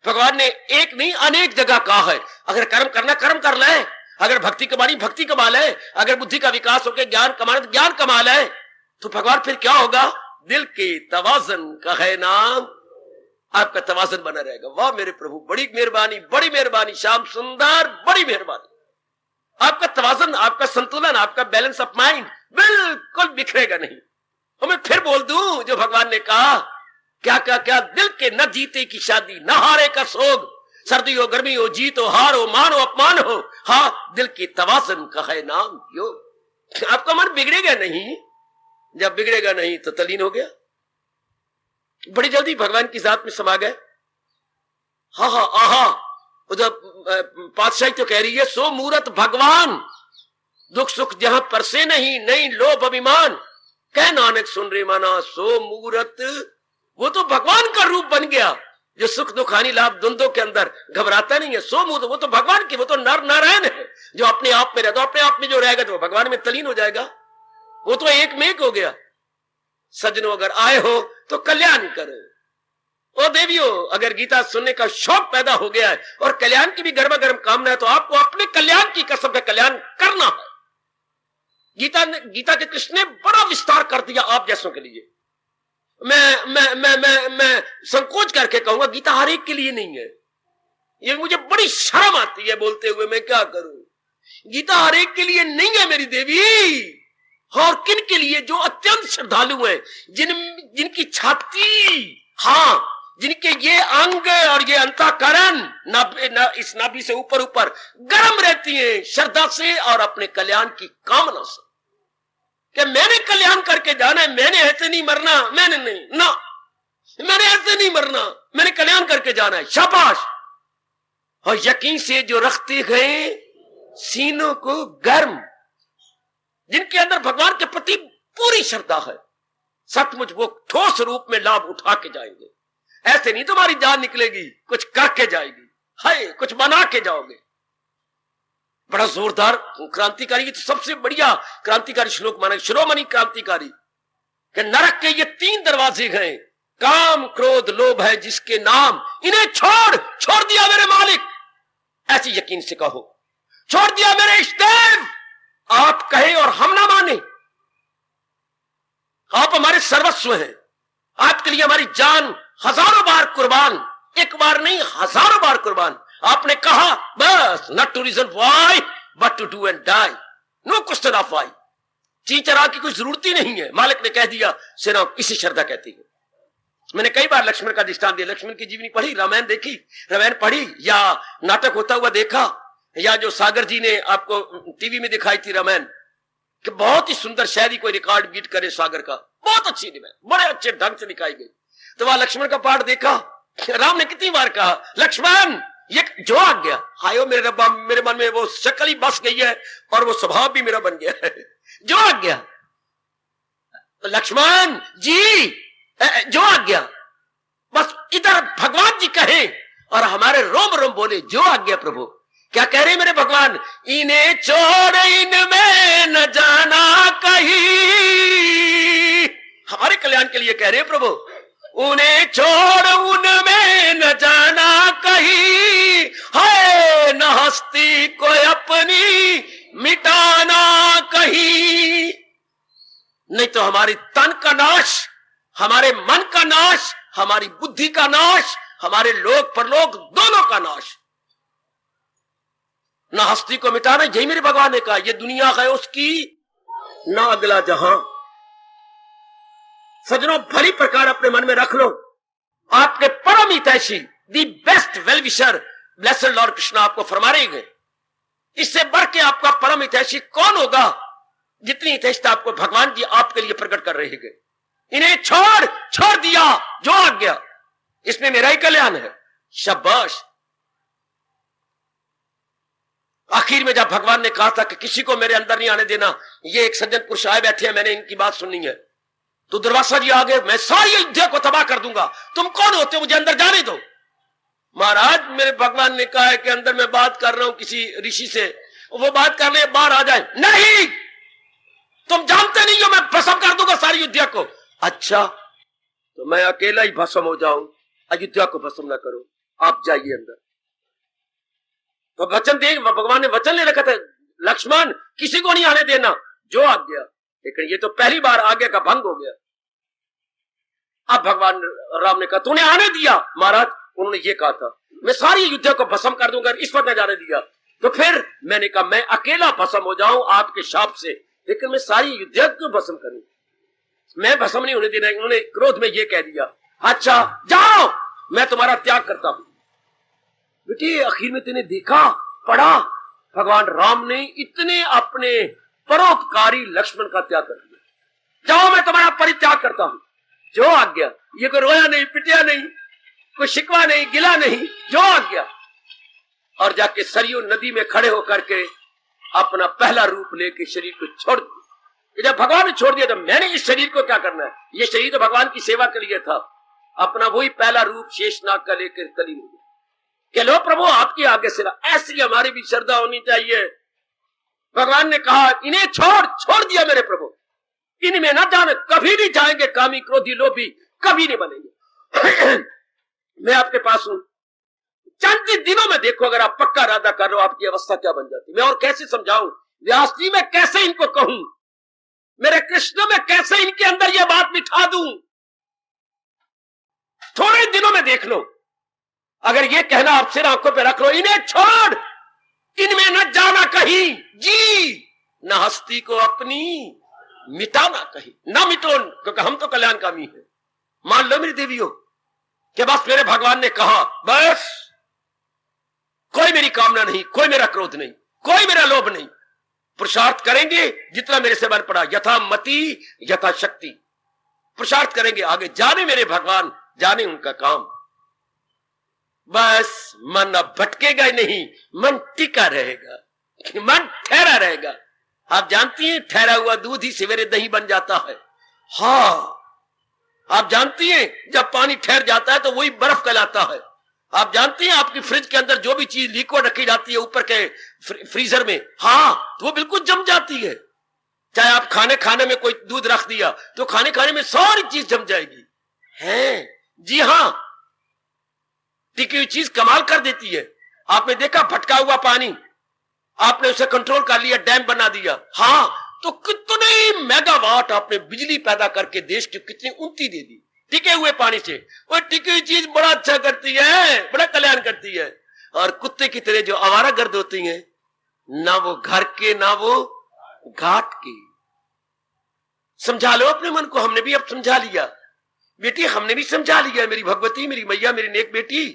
भगवान ने एक नहीं अनेक जगह कहा है, अगर कर्म करना कर्म कर ले, अगर भक्ति कमानी भक्ति कमा ले, अगर बुद्धि का विकास होकर ज्ञान कमाना तो ज्ञान कमा ले। तो भगवान फिर क्या होगा? दिल के तवाज़न का है नाम, आपका तवाज़न बना रहेगा। वाह मेरे प्रभु, बड़ी मेहरबानी, बड़ी मेहरबानी, श्याम सुंदर, बड़ी मेहरबानी। आपका तवाज़न, आपका संतुलन, आपका बैलेंस ऑफ माइंड बिल्कुल बिखरेगा नहीं। और मैं फिर बोल दूं जो भगवान ने कहा, क्या क्या क्या, दिल के न जीते की शादी, न हारे का सोग, सर्दी हो गर्मी हो, जीत हो हार हो, मान हो अपमान हो, हाँ दिल की तवाज़न का है नाम योग। आपका मन बिगड़ेगा नहीं, जब बिगड़ेगा नहीं तो तलीन हो गया, बड़ी जल्दी भगवान की जात में समा गए। हा हा आहा, उधर पातशाही तो कह रही है, सो मूरत भगवान, दुख सुख जहां परसे नहीं, नहीं लोभ अभिमान, कह नानक सुन रे माना, सो मूरत, वो तो भगवान का रूप बन गया, जो सुख दुख हानि लाभ द्वंद्वों के अंदर घबराता नहीं है। सो मूर्त, वो तो भगवान की, वो तो नर नारायण है, जो अपने आप में रहता, अपने आप में जो रहेगा तो भगवान में तलीन हो जाएगा, वो तो एक में एक हो गया। सज्जनों अगर आए हो तो कल्याण करो। ओ देवियों, अगर गीता सुनने का शौक पैदा हो गया है और कल्याण की भी गर्मा गर्म कामना है, तो आपको अपने कल्याण की कसम पे कल्याण करना है। गीता के कृष्ण ने बड़ा विस्तार कर दिया आप जैसों के लिए। मैं संकोच करके कहूंगा गीता हर एक के लिए नहीं है। ये मुझे बड़ी शर्म आती है बोलते हुए, मैं क्या करूं। गीता हर एक के लिए नहीं है मेरी देवी। और किन के लिए? जो अत्यंत श्रद्धालु हैं, जिनकी छाती, हाँ, जिनके ये अंग और ये अंतःकरण इस नाभि से ऊपर ऊपर गर्म रहती हैं श्रद्धा से और अपने कल्याण की कामना से, कि मैंने कल्याण करके जाना है, मैंने ऐसे नहीं मरना, मैंने नहीं ना, मैंने ऐसे नहीं मरना, मैंने कल्याण करके जाना है, शाबाश। और यकीन से जो रखते गए सीनों को गर्म, जिनके अंदर भगवान के प्रति पूरी श्रद्धा है, सचमुच वो ठोस रूप में लाभ उठा के जाएंगे। ऐसे नहीं तुम्हारी जान निकलेगी, कुछ करके जाएगी, हाय कुछ बना के जाओगे। बड़ा जोरदार क्रांतिकारी, ये तो सबसे बढ़िया क्रांतिकारी श्लोक माना, शिरोमणि क्रांतिकारी, कि नरक के ये 3 दरवाजे हैं, काम क्रोध लोभ है जिसके नाम, इन्हें छोड़ दिया मेरे मालिक। ऐसी यकीन से कहो, छोड़ दिया मेरे इष्टदेव। आप कहें और हम ना माने, आप हमारे सर्वस्व हैं, आपके लिए हमारी जान हजारों बार कुर्बान, एक बार नहीं हजारों बार कुर्बान। आपने कहा बस, not to reason why but to do and die, no question of why. चीचरा की कोई जरूरत ही नहीं है, मालिक ने कह दिया, सेना इसी श्रद्धा कहती है। मैंने कई बार लक्ष्मण का दृष्टांत दिया, लक्ष्मण की जीवनी पढ़ी, रामायण देखी, रामायण पढ़ी, या नाटक होता हुआ देखा, या जो सागर जी ने आपको टीवी में दिखाई थी रामायण, कि बहुत ही सुंदर शायरी कोई रिकॉर्ड बीट करे सागर का, बहुत अच्छी रामायण, बड़े अच्छे ढंग से दिखाई गई। तो वहां लक्ष्मण का पाठ देखा, राम ने कितनी बार कहा लक्ष्मण ये जो आ गया, हायो मेरे रब्बा, मेरे मन में वो शक्ल ही बस गई है और वो स्वभाव भी मेरा बन गया है, जो आ गया लक्ष्मण जी, जो आ गया। बस इधर भगवान जी कहे और हमारे रोम रोम बोले, जो आ गया प्रभु। क्या कह रहे मेरे भगवान, इन्हें छोड़ इनमें न जाना कहीं, हमारे कल्याण के लिए कह रहे प्रभु, उन्हें छोड़ उनमें न जाना कहीं, है न हस्ती को अपनी मिटाना कहीं। नहीं तो हमारी तन का नाश, हमारे मन का नाश, हमारी बुद्धि का नाश, हमारे लोक परलोक दोनों का नाश। ना हस्ती को मिटाना, यही मेरे भगवान ने कहा, ये दुनिया है उसकी, ना अगला जहां। सजनों, भली प्रकार अपने मन में रख लो, आपके परम हितैषी, the best well wisher blessed Lord Krishna आपको फरमा रहे हैं, इससे बढ़ के आपका परम हितैषी कौन होगा, जितनी हितैषता आपको भगवान जी आपके लिए प्रकट कर रहे हैं। इन्हें छोड़ दिया, जो आ गया, इसमें मेरा ही कल्याण है, शाबाश। आखिर में जब भगवान ने कहा था कि किसी को मेरे अंदर नहीं आने देना, ये एक सज्जन पुरुष आए बैठे हैं, मैंने इनकी बात सुननी है, तो दुर्वासा जी आगे, मैं सारी अयोध्या को तबाह कर दूंगा, तुम कौन होते हो, मुझे अंदर जाने दो। महाराज, मेरे भगवान ने कहा है कि अंदर मैं बात कर रहा हूं किसी ऋषि से, वो बात करने बाहर आ जाए। नहीं, तुम जानते नहीं हो, मैं भस्म कर दूंगा सारी अयोध्या को। अच्छा, तो मैं अकेला ही भस्म हो जाऊं, अयोध्या को भस्म ना करो, आप जाइए अंदर। तो वचन दे, भगवान ने वचन ले रखा था, लक्ष्मण किसी को नहीं आने देना, जो आ गया। लेकिन ये तो पहली बार आज्ञा का भंग हो गया। अब भगवान राम ने कहा, तूने आने दिया। महाराज, उन्होंने ये कहा था, मैं सारी अयोध्या को भस्म कर दूंगा, इस पर न जाने दिया। तो फिर मैंने कहा, मैं अकेला भस्म हो जाऊं आपके शाप से, लेकिन मैं सारी अयोध्या को भस्म करूं, मैं भस्म नहीं होने देना। उन्होंने क्रोध में ये कह दिया, अच्छा जाओ, मैं तुम्हारा त्याग करता हूं। बेटे, आखिर में तेने देखा, पढ़ा, भगवान राम ने इतने अपने परोपकारी लक्ष्मण का त्याग कर दिया। जाओ, मैं तुम्हारा परित्याग करता हूं, जो आ गया। ये कोई रोया नहीं, पिटिया नहीं, कोई शिकवा नहीं, गिला नहीं, जो आ गया। और जाके सरयू नदी में खड़े होकर के अपना पहला रूप लेके शरीर को छोड़ दिया। जब भगवान ने छोड़ दिया, तो मैंने इस शरीर को क्या करना है, ये शरीर तो भगवान की सेवा के लिए था। अपना वही पहला रूप शेषनाग का लेकर कली में कि लो प्रभु, आपकी आगे से ऐसी हमारी भी श्रद्धा होनी चाहिए। भगवान ने कहा, इन्हें छोड़ दिया मेरे प्रभु, इनमें ना जाने, कभी नहीं जाएंगे कामी क्रोधी लोभी, कभी नहीं बनेंगे। मैं आपके पास हूं, चंद दिनों में देखो, अगर आप पक्का इरादा कर रहे हो, आपकी अवस्था क्या बन जाती। मैं और कैसे समझाऊं, व्यास जी मैं कैसे इनको कहूं, मेरे कृष्ण में कैसे इनके अंदर यह बात बिठा दूं थोड़े दिनों में देख लो, अगर ये कहना आप सिर आंखों पे रख लो, इन्हें छोड़, इनमें न जाना कहीं, जी न हस्ती को अपनी मिटाना कहीं, ना मिटो, क्योंकि हम तो कल्याणकामी हैं। मान लो मेरी देवियों कि बस मेरे भगवान ने कहा, बस कोई मेरी कामना नहीं, कोई मेरा क्रोध नहीं, कोई मेरा लोभ नहीं, पुरुषार्थ करेंगे जितना मेरे से बन पड़ा, यथा मति यथा शक्ति, पुरुषार्थ करेंगे, आगे जाने मेरे भगवान, जाने उनका काम। बस मन अब भटकेगा नहीं, मन टिका रहेगा, मन ठहरा रहेगा। आप जानती हैं ठहरा हुआ दूध ही सवेरे दही बन जाता है। हाँ, आप जानती हैं जब पानी ठहर जाता है तो वही बर्फ कहलाता है। आप जानती हैं आपकी फ्रिज के अंदर जो भी चीज लिक्विड रखी जाती है ऊपर के फ्रीजर में, हाँ, तो वो बिल्कुल जम जाती है। चाहे आप खाने में कोई दूध रख दिया तो खाने में सारी चीज जम जाएगी। है जी हाँ, टिकी हुई चीज कमाल कर देती है। आपने देखा भटका हुआ पानी, आपने उसे कंट्रोल कर लिया, डैम बना दिया, हाँ, तो कितने मेगावाट आपने बिजली पैदा करके देश की कितनी उन्नति दे दी टिके हुए पानी से। वो टिकी हुई चीज बड़ा अच्छा करती है, बड़ा कल्याण करती है। और कुत्ते की तरह जो आवारा गर्द होती हैं, ना वो घर के ना वो घाट के। समझा लो अपने मन को, हमने भी अब समझा लिया बेटी, हमने भी समझा लिया मेरी भगवती, मेरी मैया, मेरी नेक बेटी,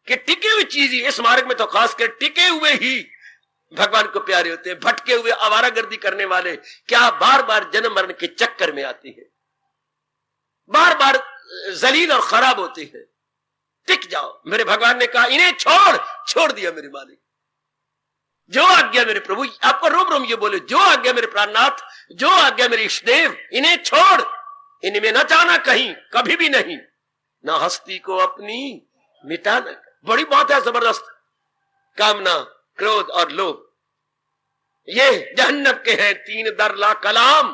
कि टिके हुई चीज ही, इस मार्ग में तो खासकर टिके हुए ही भगवान को प्यारे होते हैं। भटके हुए आवारागर्दी करने वाले क्या बार बार जन्म मरण के चक्कर में आते हैं, बार बार जलील और खराब होते हैं। टिक जाओ, मेरे भगवान ने कहा इन्हें छोड़ दिया मेरे मालिक, जो आज्ञा मेरे प्रभु, आपको रोम रोम ये बोले, जो आज्ञा मेरे प्राणनाथ, जो आज्ञा मेरे इष्टदेव, इन्हें छोड़, इनमें न जाना कहीं, कभी भी नहीं, ना हस्ती को अपनी मिटाना। बड़ी बात है जबरदस्त। कामना, क्रोध और लोभ, ये जहन्नम के हैं तीन दर ला कलाम,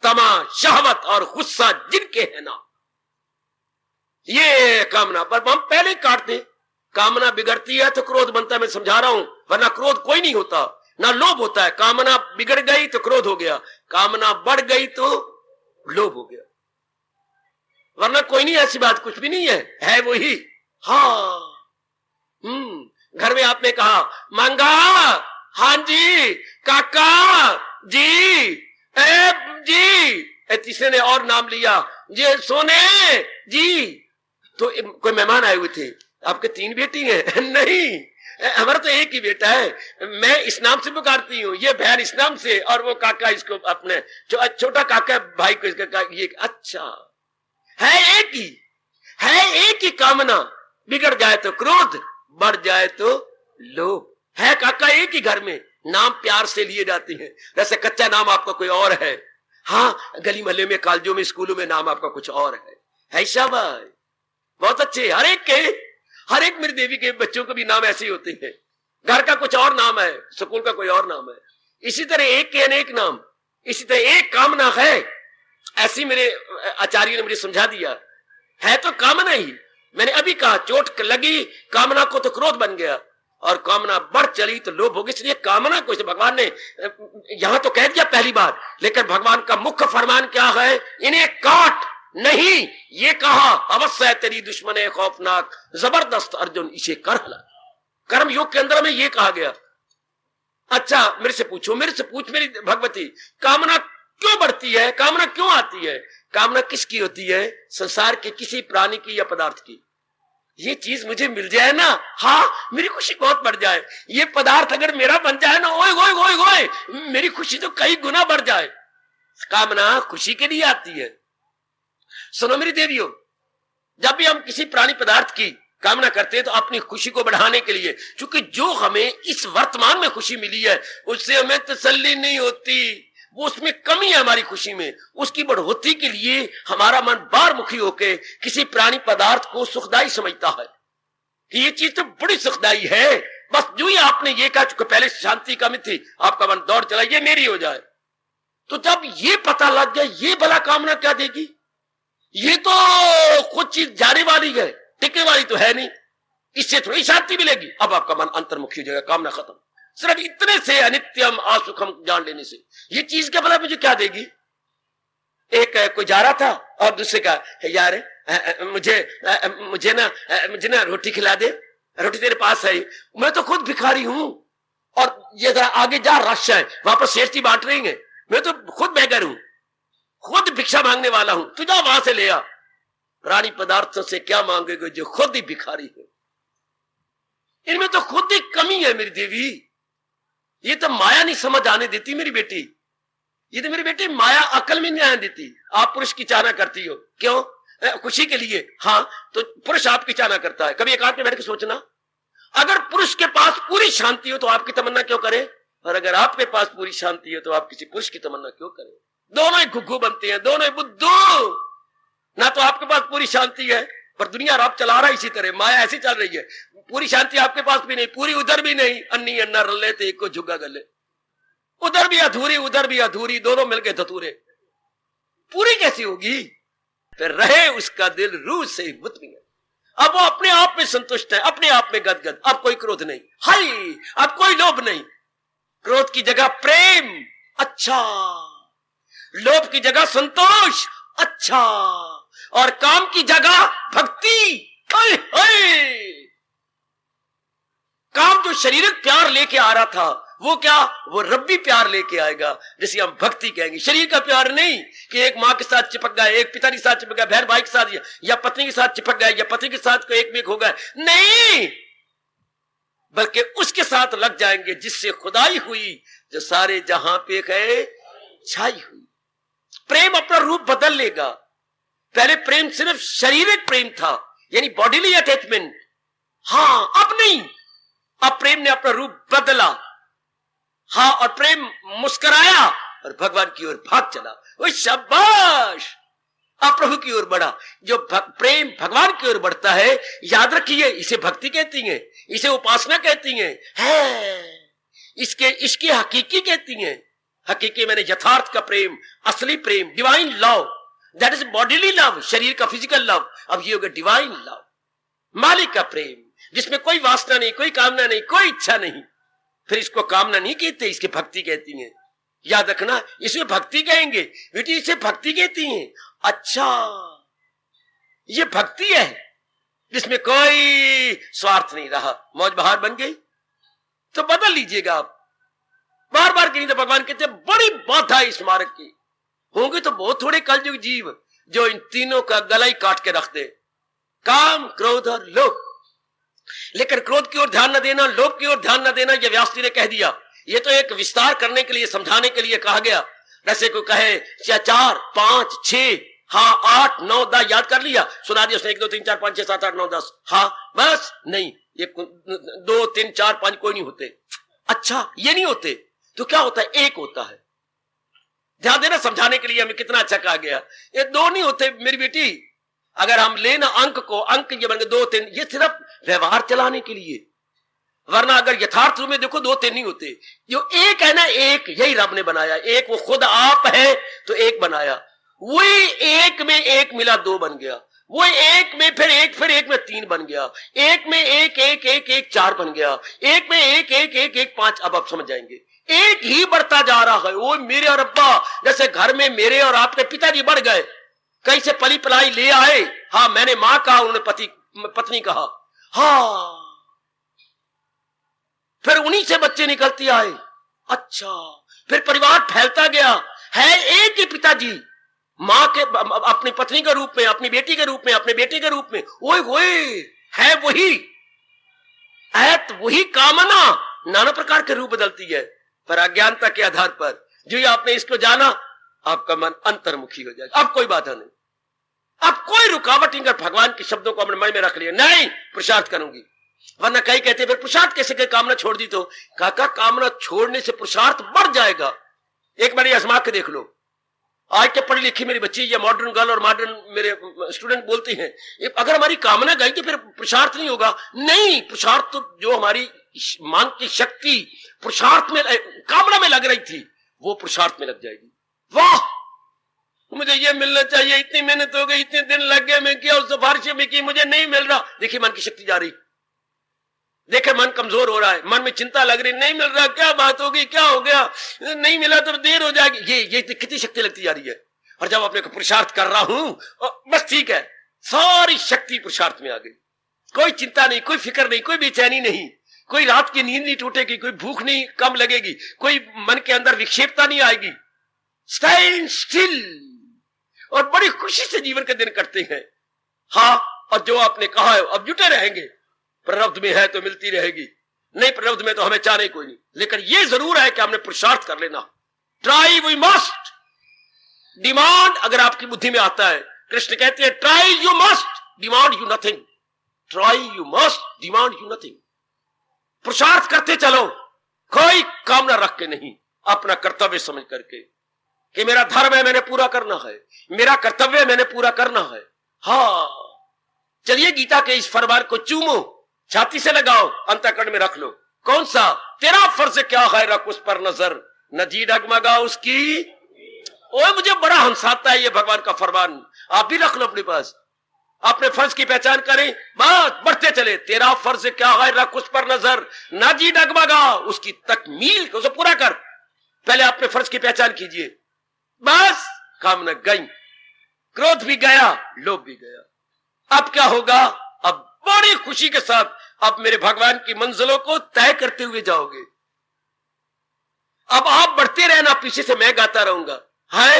तमा, शहवत और गुस्सा जिनके है ना। ये कामना पर हम पहले काटते, कामना बिगड़ती है तो क्रोध बनता है, मैं समझा रहा हूं, वरना क्रोध कोई नहीं होता, ना लोभ होता है। कामना बिगड़ गई तो क्रोध हो गया, कामना बढ़ गई तो लोभ हो गया, वरना कोई नहीं, ऐसी बात कुछ भी नहीं है वही। हाँ, घर में आपने कहा मांगा, हाँ जी, काका जी, जी, तीसरे ने और नाम लिया, ये सोने जी, तो कोई मेहमान आए हुए थे, आपके तीन बेटी हैं? नहीं, हमारा तो एक ही बेटा है, मैं इस नाम से पुकारती हूँ, ये बहन इस नाम से, और वो काका इसको अपने छोटा काका भाई को इसका ये। अच्छा, है एक ही कामना, बिगड़ जाए तो क्रोध, बढ़ जाए तो लोभ। है काका एक ही घर में, नाम प्यार से लिए जाते हैं, जैसे कच्चा नाम आपका कोई और है, हाँ, गली मोहल्ले में, कॉलेजों में, स्कूलों में नाम आपका कुछ और है शाबाश, बहुत अच्छे। हर एक मेरी देवी के बच्चों को भी नाम ऐसे ही होते हैं, घर का कुछ और नाम है, स्कूल का कोई और नाम है, इसी तरह एक के अनेक नाम, इसी तरह एक कामना है। ऐसी मेरे आचार्य ने मुझे समझा दिया, है तो कामना ही। मैंने अभी कहा चोट लगी कामना को तो क्रोध बन गया, और कामना बढ़ चली तो लोभ हो गया। इसलिए कामना को भगवान ने यहां तो कह दिया पहली बार, लेकिन भगवान का मुख्य फरमान क्या है, इन्हें काट नहीं, ये कहा अवश्य है तेरी दुश्मने खौफनाक, जबरदस्त अर्जुन इसे कर हला। कर्म योग के अंदर में ये कहा गया। अच्छा, मेरे से पूछ मेरी भगवती, कामना क्यों बढ़ती है, कामना क्यों आती है? कामना किसकी होती है? संसार के किसी प्राणी की या पदार्थ की। ये चीज मुझे मिल जाए ना, हाँ, मेरी खुशी बहुत बढ़ जाए। ये पदार्थ अगर मेरा बन जाए ना, ओए ओए ओए ओए, मेरी खुशी तो कई गुना बढ़ जाए। कामना खुशी के लिए आती है। सुनो मेरी देवियों, जब भी हम किसी प्राणी पदार्थ की कामना करते हैं तो अपनी खुशी को बढ़ाने के लिए, क्योंकि जो हमें इस वर्तमान में खुशी मिली है उससे हमें तसल्ली नहीं होती, वो उसमें कमी है हमारी खुशी में। उसकी बढ़ोतरी के लिए हमारा मन बारमुखी होकर किसी प्राणी पदार्थ को सुखदाई समझता है कि ये चीज तो बड़ी सुखदाई है। बस जो ही आपने ये कहा, चूंकि पहले शांति कमी थी, आपका मन दौड़ चला ये मेरी हो जाए, तो जब ये पता लग गया ये भला कामना क्या देगी, ये तो खुद चीज जाने वाली है, टिकने वाली तो है नहीं, इससे थोड़ी शांति मिलेगी। अब आपका मन अंतर्मुखी हो जाएगा, कामना खत्म। सिर्फ इतने से अनित्यम आसुखम जान लेने से ये चीज क्या भला मुझे क्या देगी, एक कोई जा रहा था और दूसरे का, यार मुझे ना रोटी खिला दे, रोटी तेरे पास है, मैं तो खुद भिखारी हूं और ये जरा आगे जा रश है, वहां पर सेठी बांट रही है, मैं तो खुद बेगर हूं, खुद भिक्षा मांगने वाला हूं, तू जा वहां से ले आ। प्राणी पदार्थों से क्या मांगेगे जो खुद ही भिखारी है? इनमें तो खुद ही कमी है मेरी देवी। ये तो माया नहीं समझ आने देती मेरी बेटी, ये तो मेरी बेटी माया अकल में नहीं आने देती। आप पुरुष की चाहना करती हो, क्यों? खुशी के लिए। हाँ, तो पुरुष आपकी चाहना करता है। कभी एकांत में बैठ के सोचना, अगर पुरुष के पास पूरी शांति हो तो आपकी तमन्ना क्यों करे, और अगर आपके पास पूरी शांति हो तो आप किसी पुरुष की तमन्ना क्यों करें? दोनों ही घुघू बनते हैं, दोनों ही बुद्धू। ना तो आपके पास पूरी शांति है, पर दुनिया आप चला रहा है इसी तरह, माया ऐसी चल रही है। पूरी शांति आपके पास भी नहीं, पूरी उधर भी नहीं, अन्नी अन्ना रले थे एक को झुग्गा गले, उधर भी अधूरी, दोनों मिलके धतूरे, पूरी कैसी होगी? फिर रहे उसका दिल रूह से मुतमिन। अब वो अपने आप में संतुष्ट है, अपने आप में गदगद। अब कोई क्रोध नहीं, हाय, अब कोई लोभ नहीं। क्रोध की जगह प्रेम, अच्छा। लोभ की जगह संतोष, अच्छा। और काम की जगह भक्ति, हाय हाय। काम जो शारीरिक प्यार लेके आ रहा था, वो क्या, वो रब्बी प्यार लेके आएगा, जिसे हम भक्ति कहेंगे। शरीर का प्यार नहीं कि एक माँ के साथ चिपक गए, एक पिता के साथ चिपक गए, बहन भाई के साथ, या पत्नी के साथ चिपक गए, या पति के साथ को एक में हो गए, नहीं, बल्कि उसके साथ लग जाएंगे जिससे खुदाई हुई, जो सारे जहां पे है छाई हुई। प्रेम अपना रूप बदल लेगा। पहले प्रेम सिर्फ शारीरिक प्रेम था, यानी बॉडीली अटैचमेंट। हाँ, अब नहीं, अब प्रेम ने अपना रूप बदला। हाँ, और प्रेम मुस्कुराया और भगवान की ओर भाग चला। वो शाबाश, अब प्रभु की ओर बढ़ा। जो प्रेम भगवान की ओर बढ़ता है, याद रखिए, इसे भक्ति कहती हैं, इसे उपासना कहती हैं, इसके हकीकी कहती हैं। हकीकी मैंने यथार्थ का प्रेम, असली प्रेम, divine love, that is bodily love, शरीर का फिजिकल लव। अब ये होगा डिवाइन लव, मालिक का प्रेम, जिसमें कोई वासना नहीं, कोई कामना नहीं, कोई इच्छा नहीं। फिर इसको कामना नहीं कहते, इसके भक्ति कहती हैं। याद रखना, इसमें भक्ति कहेंगे बेटी, इसे भक्ति कहती हैं। अच्छा, ये भक्ति है जिसमें कोई स्वार्थ नहीं रहा। मौज बहार बन गई तो बदल लीजिएगा आप। बार बार कहीं तो भगवान कहते हैं बड़ी बात है इस मार्ग की। होंगे तो बहुत थोड़े कलयुग जीव जो इन तीनों का गला ही काट के रख दे, काम, क्रोध और लोभ। लेकिन क्रोध की ओर ध्यान न देना, लोभ की ओर ध्यान न देना, ये व्यास जी ने कह दिया। ये तो एक विस्तार करने के लिए, समझाने के लिए कहा गया। जैसे कोई कहे 4, 5, 6, हाँ 8, 9, 10 याद कर लिया, सुना दिया उसने 1, 2, 3, 4, 5, 6, 7, 8, 9, 10, हाँ बस। नहीं, ये 2, 3, 4, 5 कोई नहीं होते। अच्छा, ये नहीं होते तो क्या होता है? एक होता है। ध्यान देना, समझाने के लिए हमें कितना अच्छा कहा गया। ये 2 नहीं होते मेरी बेटी। अगर हम लेना अंक को, अंक ये बन गए 2, 3, ये सिर्फ व्यवहार चलाने के लिए, वरना अगर यथार्थ रूप में देखो 2, 3 नहीं होते। जो एक है ना, एक यही रब ने बनाया। एक वो खुद आप है तो एक बनाया, वही एक में एक मिला 2 बन गया, वो एक में फिर एक में 3 बन गया, एक में एक 4 बन गया, एक में एक 5। अब आप समझ जाएंगे, एक ही बढ़ता जा रहा है। वो मेरे और अब्बा, जैसे घर में मेरे और आपके पिताजी बढ़ गए, कहीं से पली पलाई ले आए। हाँ, मैंने मां कहा, उन्होंने पत्नी कहा, हाँ, फिर उन्हीं से बच्चे निकलते आए। अच्छा, फिर परिवार फैलता गया। है एक ही पिताजी, मां के, अपनी पत्नी के रूप में, अपनी बेटी के रूप में, अपने बेटे के रूप में, वही है, वही वही कामना नाना प्रकार के रूप बदलती है। पर अज्ञानता के आधार पर जो ही आपने इसको जाना, आपका मन अंतर्मुखी हो जाएगा। अब कोई बाधा नहीं, अब कोई रुकावट नहीं। भगवान के शब्दों को अपने मन में रख लिया, नहीं पुरुषार्थ करूंगी। वरना कई कहते फिर पुरुषार्थ कैसे कहीं, कामना छोड़ दी तो। काका, कामना छोड़ने से पुरुषार्थ बढ़ जाएगा। एक बार आजमा के देख लो। आज के पढ़ी लिखी मेरी बच्ची या मॉडर्न गर्ल और मॉडर्न मेरे स्टूडेंट बोलती हैं, अगर हमारी कामना गई तो फिर पुरुषार्थ नहीं होगा। नहीं, पुरुषार्थ तो जो हमारी मांग की शक्ति पुरुषार्थ में, कामना में लग रही थी, वो पुरुषार्थ में लग जाएगी। वाह, मुझे ये मिलना चाहिए, इतनी मेहनत हो गई, इतने दिन लग गए, मैं किया, उस सिफारिशें भी की, मुझे नहीं मिल रहा। देखिए मन की शक्ति जा रही, देखे मन कमजोर हो रहा है, मन में चिंता लग रही, नहीं मिल रहा, क्या बात होगी, क्या हो गया, नहीं मिला तो देर हो जाएगी। ये कितनी शक्ति लगती जा रही है। और जब अपने को पुरुषार्थ कर रहा हूं बस ठीक है, सारी शक्ति पुरुषार्थ में आ गई। कोई चिंता नहीं, कोई फिक्र नहीं, कोई बेचैनी नहीं, कोई रात की नींद नहीं टूटेगी, कोई भूख नहीं कम लगेगी, कोई मन के अंदर विक्षेपता नहीं आएगी। स्टैंड स्टिल, और बड़ी खुशी से जीवन के दिन कटते हैं। हाँ, और जो आपने कहा है अब जुटे रहेंगे, प्रारब्ध में है तो मिलती रहेगी, नहीं प्रारब्ध में तो हमें चाहने कोई नहीं। लेकिन ये जरूर है कि हमने पुरुषार्थ कर लेना। ट्राई वी मस्ट, डिमांड अगर आपकी बुद्धि में आता है, कृष्ण कहते हैं try you must, demand you nothing. Try you must, demand you nothing. पुरुषार्थ करते चलो, कोई कामना रख के नहीं, अपना कर्तव्य समझ करके कि मेरा धर्म है, मैंने पूरा करना है, मेरा कर्तव्य है, मैंने पूरा करना है। हाँ, चलिए गीता के इस फरमान को चूमो, छाती से लगाओ, अंतःकरण में रख लो। कौन सा? तेरा फर्ज क्या है, रख उस पर नजर, न जी डगमगा उसकी। ओए मुझे बड़ा हंसाता है ये भगवान का फरमान, आप भी रख लो अपने पास। अपने फर्ज की पहचान करें, बस बढ़ते चले। तेरा फर्ज क्या है, रख उस पर नजर, ना जी डगमगा उसकी तकमील, उसे पूरा कर। पहले अपने फर्ज की पहचान कीजिए, बस कामना गई, क्रोध भी गया, लोभ भी गया। अब क्या होगा? अब बड़ी खुशी के साथ अब मेरे भगवान की मंजिलों को तय करते हुए जाओगे। अब आप बढ़ते रहना, पीछे से मैं गाता रहूंगा। है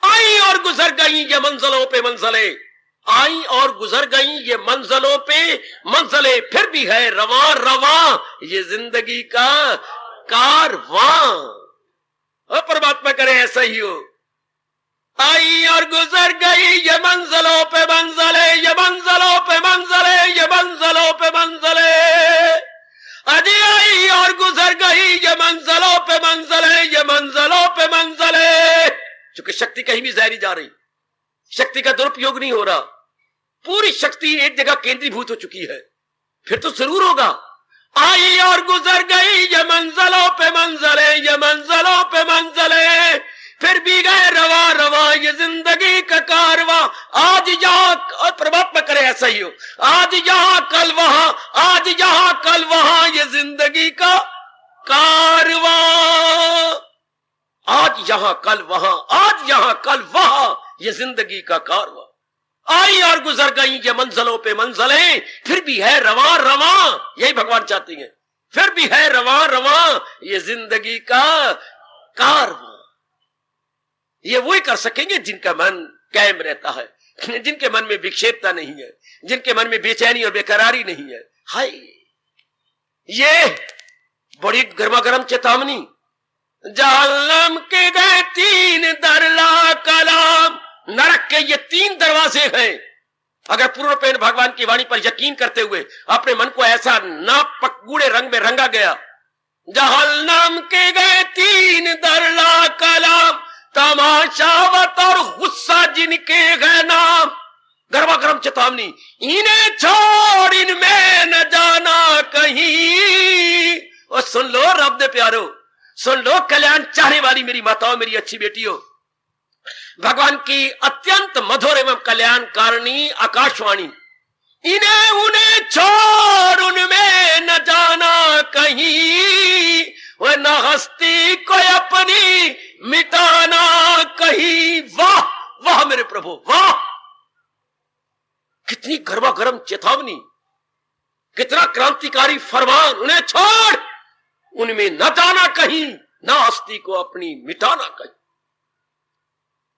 आई और गुजर गई ये मंजिलों पे मंजिलें, आई और गुजर गई ये मंजिलों पे मंजिलें, फिर भी है रवां रवां ये जिंदगी का कारवां। और परमात्मा करे ऐसा ही हो। आई और गुजर गई ये मंजिलों पे मंजिलें, ये मंजिलों पे मंजिलें, ये मंजिलों पे मंजिलें। अजी आई और गुजर गई ये मंजिलों पे मंजिलें, ये मंजिलों पे मंजिलें। क्योंकि शक्ति कहीं भी जारी जा रही, शक्ति का दुरुपयोग नहीं हो रहा, पूरी शक्ति एक जगह केंद्रीभूत हो चुकी है, फिर तो जरूर होगा। आई और गुजर गई ये मंजिलों पे मंजिलें, ये मंजिलों पे मंजिलें, फिर भी गए रवा रवा ये जिंदगी का कारवां। आज यहाँ, और परमात्मा करे ऐसा ही हो, आज यहाँ कल वहां, आज यहाँ कल वहां ये जिंदगी का कारवां। आज यहाँ कल वहां, आज यहाँ कल वहां ये जिंदगी का कारवां। आई और गुजर गई ये मंजिलों पे मंजिलें, फिर भी है रवा रवा, यही भगवान चाहते हैं, फिर भी है रवा रवा ये जिंदगी का कारवां। ये वही कर सकेंगे जिनका मन कायम रहता है, जिनके मन में विक्षेपता नहीं है, जिनके मन में बेचैनी और बेकरारी नहीं है। हाय, ये बड़ी गर्मा गर्म चेतावनी। जहन्नम के गए 3 दरला कलाम, नरक के ये 3 दरवाजे हैं। अगर पूर्णपेन भगवान की वाणी पर यकीन करते हुए अपने मन को ऐसा ना पकगूढ़े रंग में रंगा गया, जहन्नम के गए 3 दरला कलाम, तमाशावत और गुस्सा जिनके गए नाम। गर्मा गर्म चेतावनी, इन्हें छोड़ इनमें न जाना कहीं। और सुन लो रब दे प्यारो, सुन लो कल्याण चाहने वाली मेरी माताओं, मेरी अच्छी बेटियों, भगवान की अत्यंत मधुर एवं कल्याण कारिणी आकाशवाणी, इन्हें उन्हें छोड़ उनमें न जाना कहीं, वह न हस्ती को अपनी मिटाना कहीं। वाह वाह मेरे प्रभु, वाह, कितनी गर्मा गर्म चेतावनी, कितना क्रांतिकारी फरमान। उन्हें छोड़ उनमें न जाना कहीं, न हस्ती को अपनी मिटाना कहीं।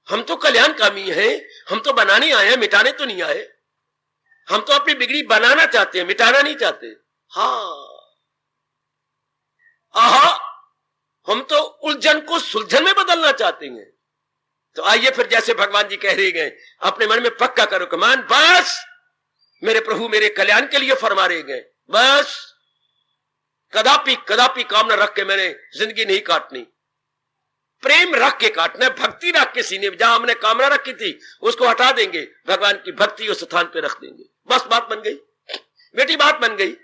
हम तो कल्याणकामी हैं, हम तो बनाने आए हैं, मिटाने तो नहीं आए। हम तो अपनी बिगड़ी बनाना चाहते हैं, मिटाना नहीं चाहते। हाँ, आहा, हम तो उलझन को सुलझन में बदलना चाहते हैं। तो आइए फिर, जैसे भगवान जी कह रहे गए, अपने मन में पक्का करो कमान, बस मेरे प्रभु मेरे कल्याण के लिए फरमा रहे गए, बस कदापि कदापि कामना रख के मैंने जिंदगी नहीं काटनी। प्रेम रख के काटना है, भक्ति रख के सीने में, जहां हमने कामना रखी थी उसको हटा देंगे, भगवान की भक्ति उस स्थान पे रख देंगे। बस बात बन गई बेटी, बात बन गई।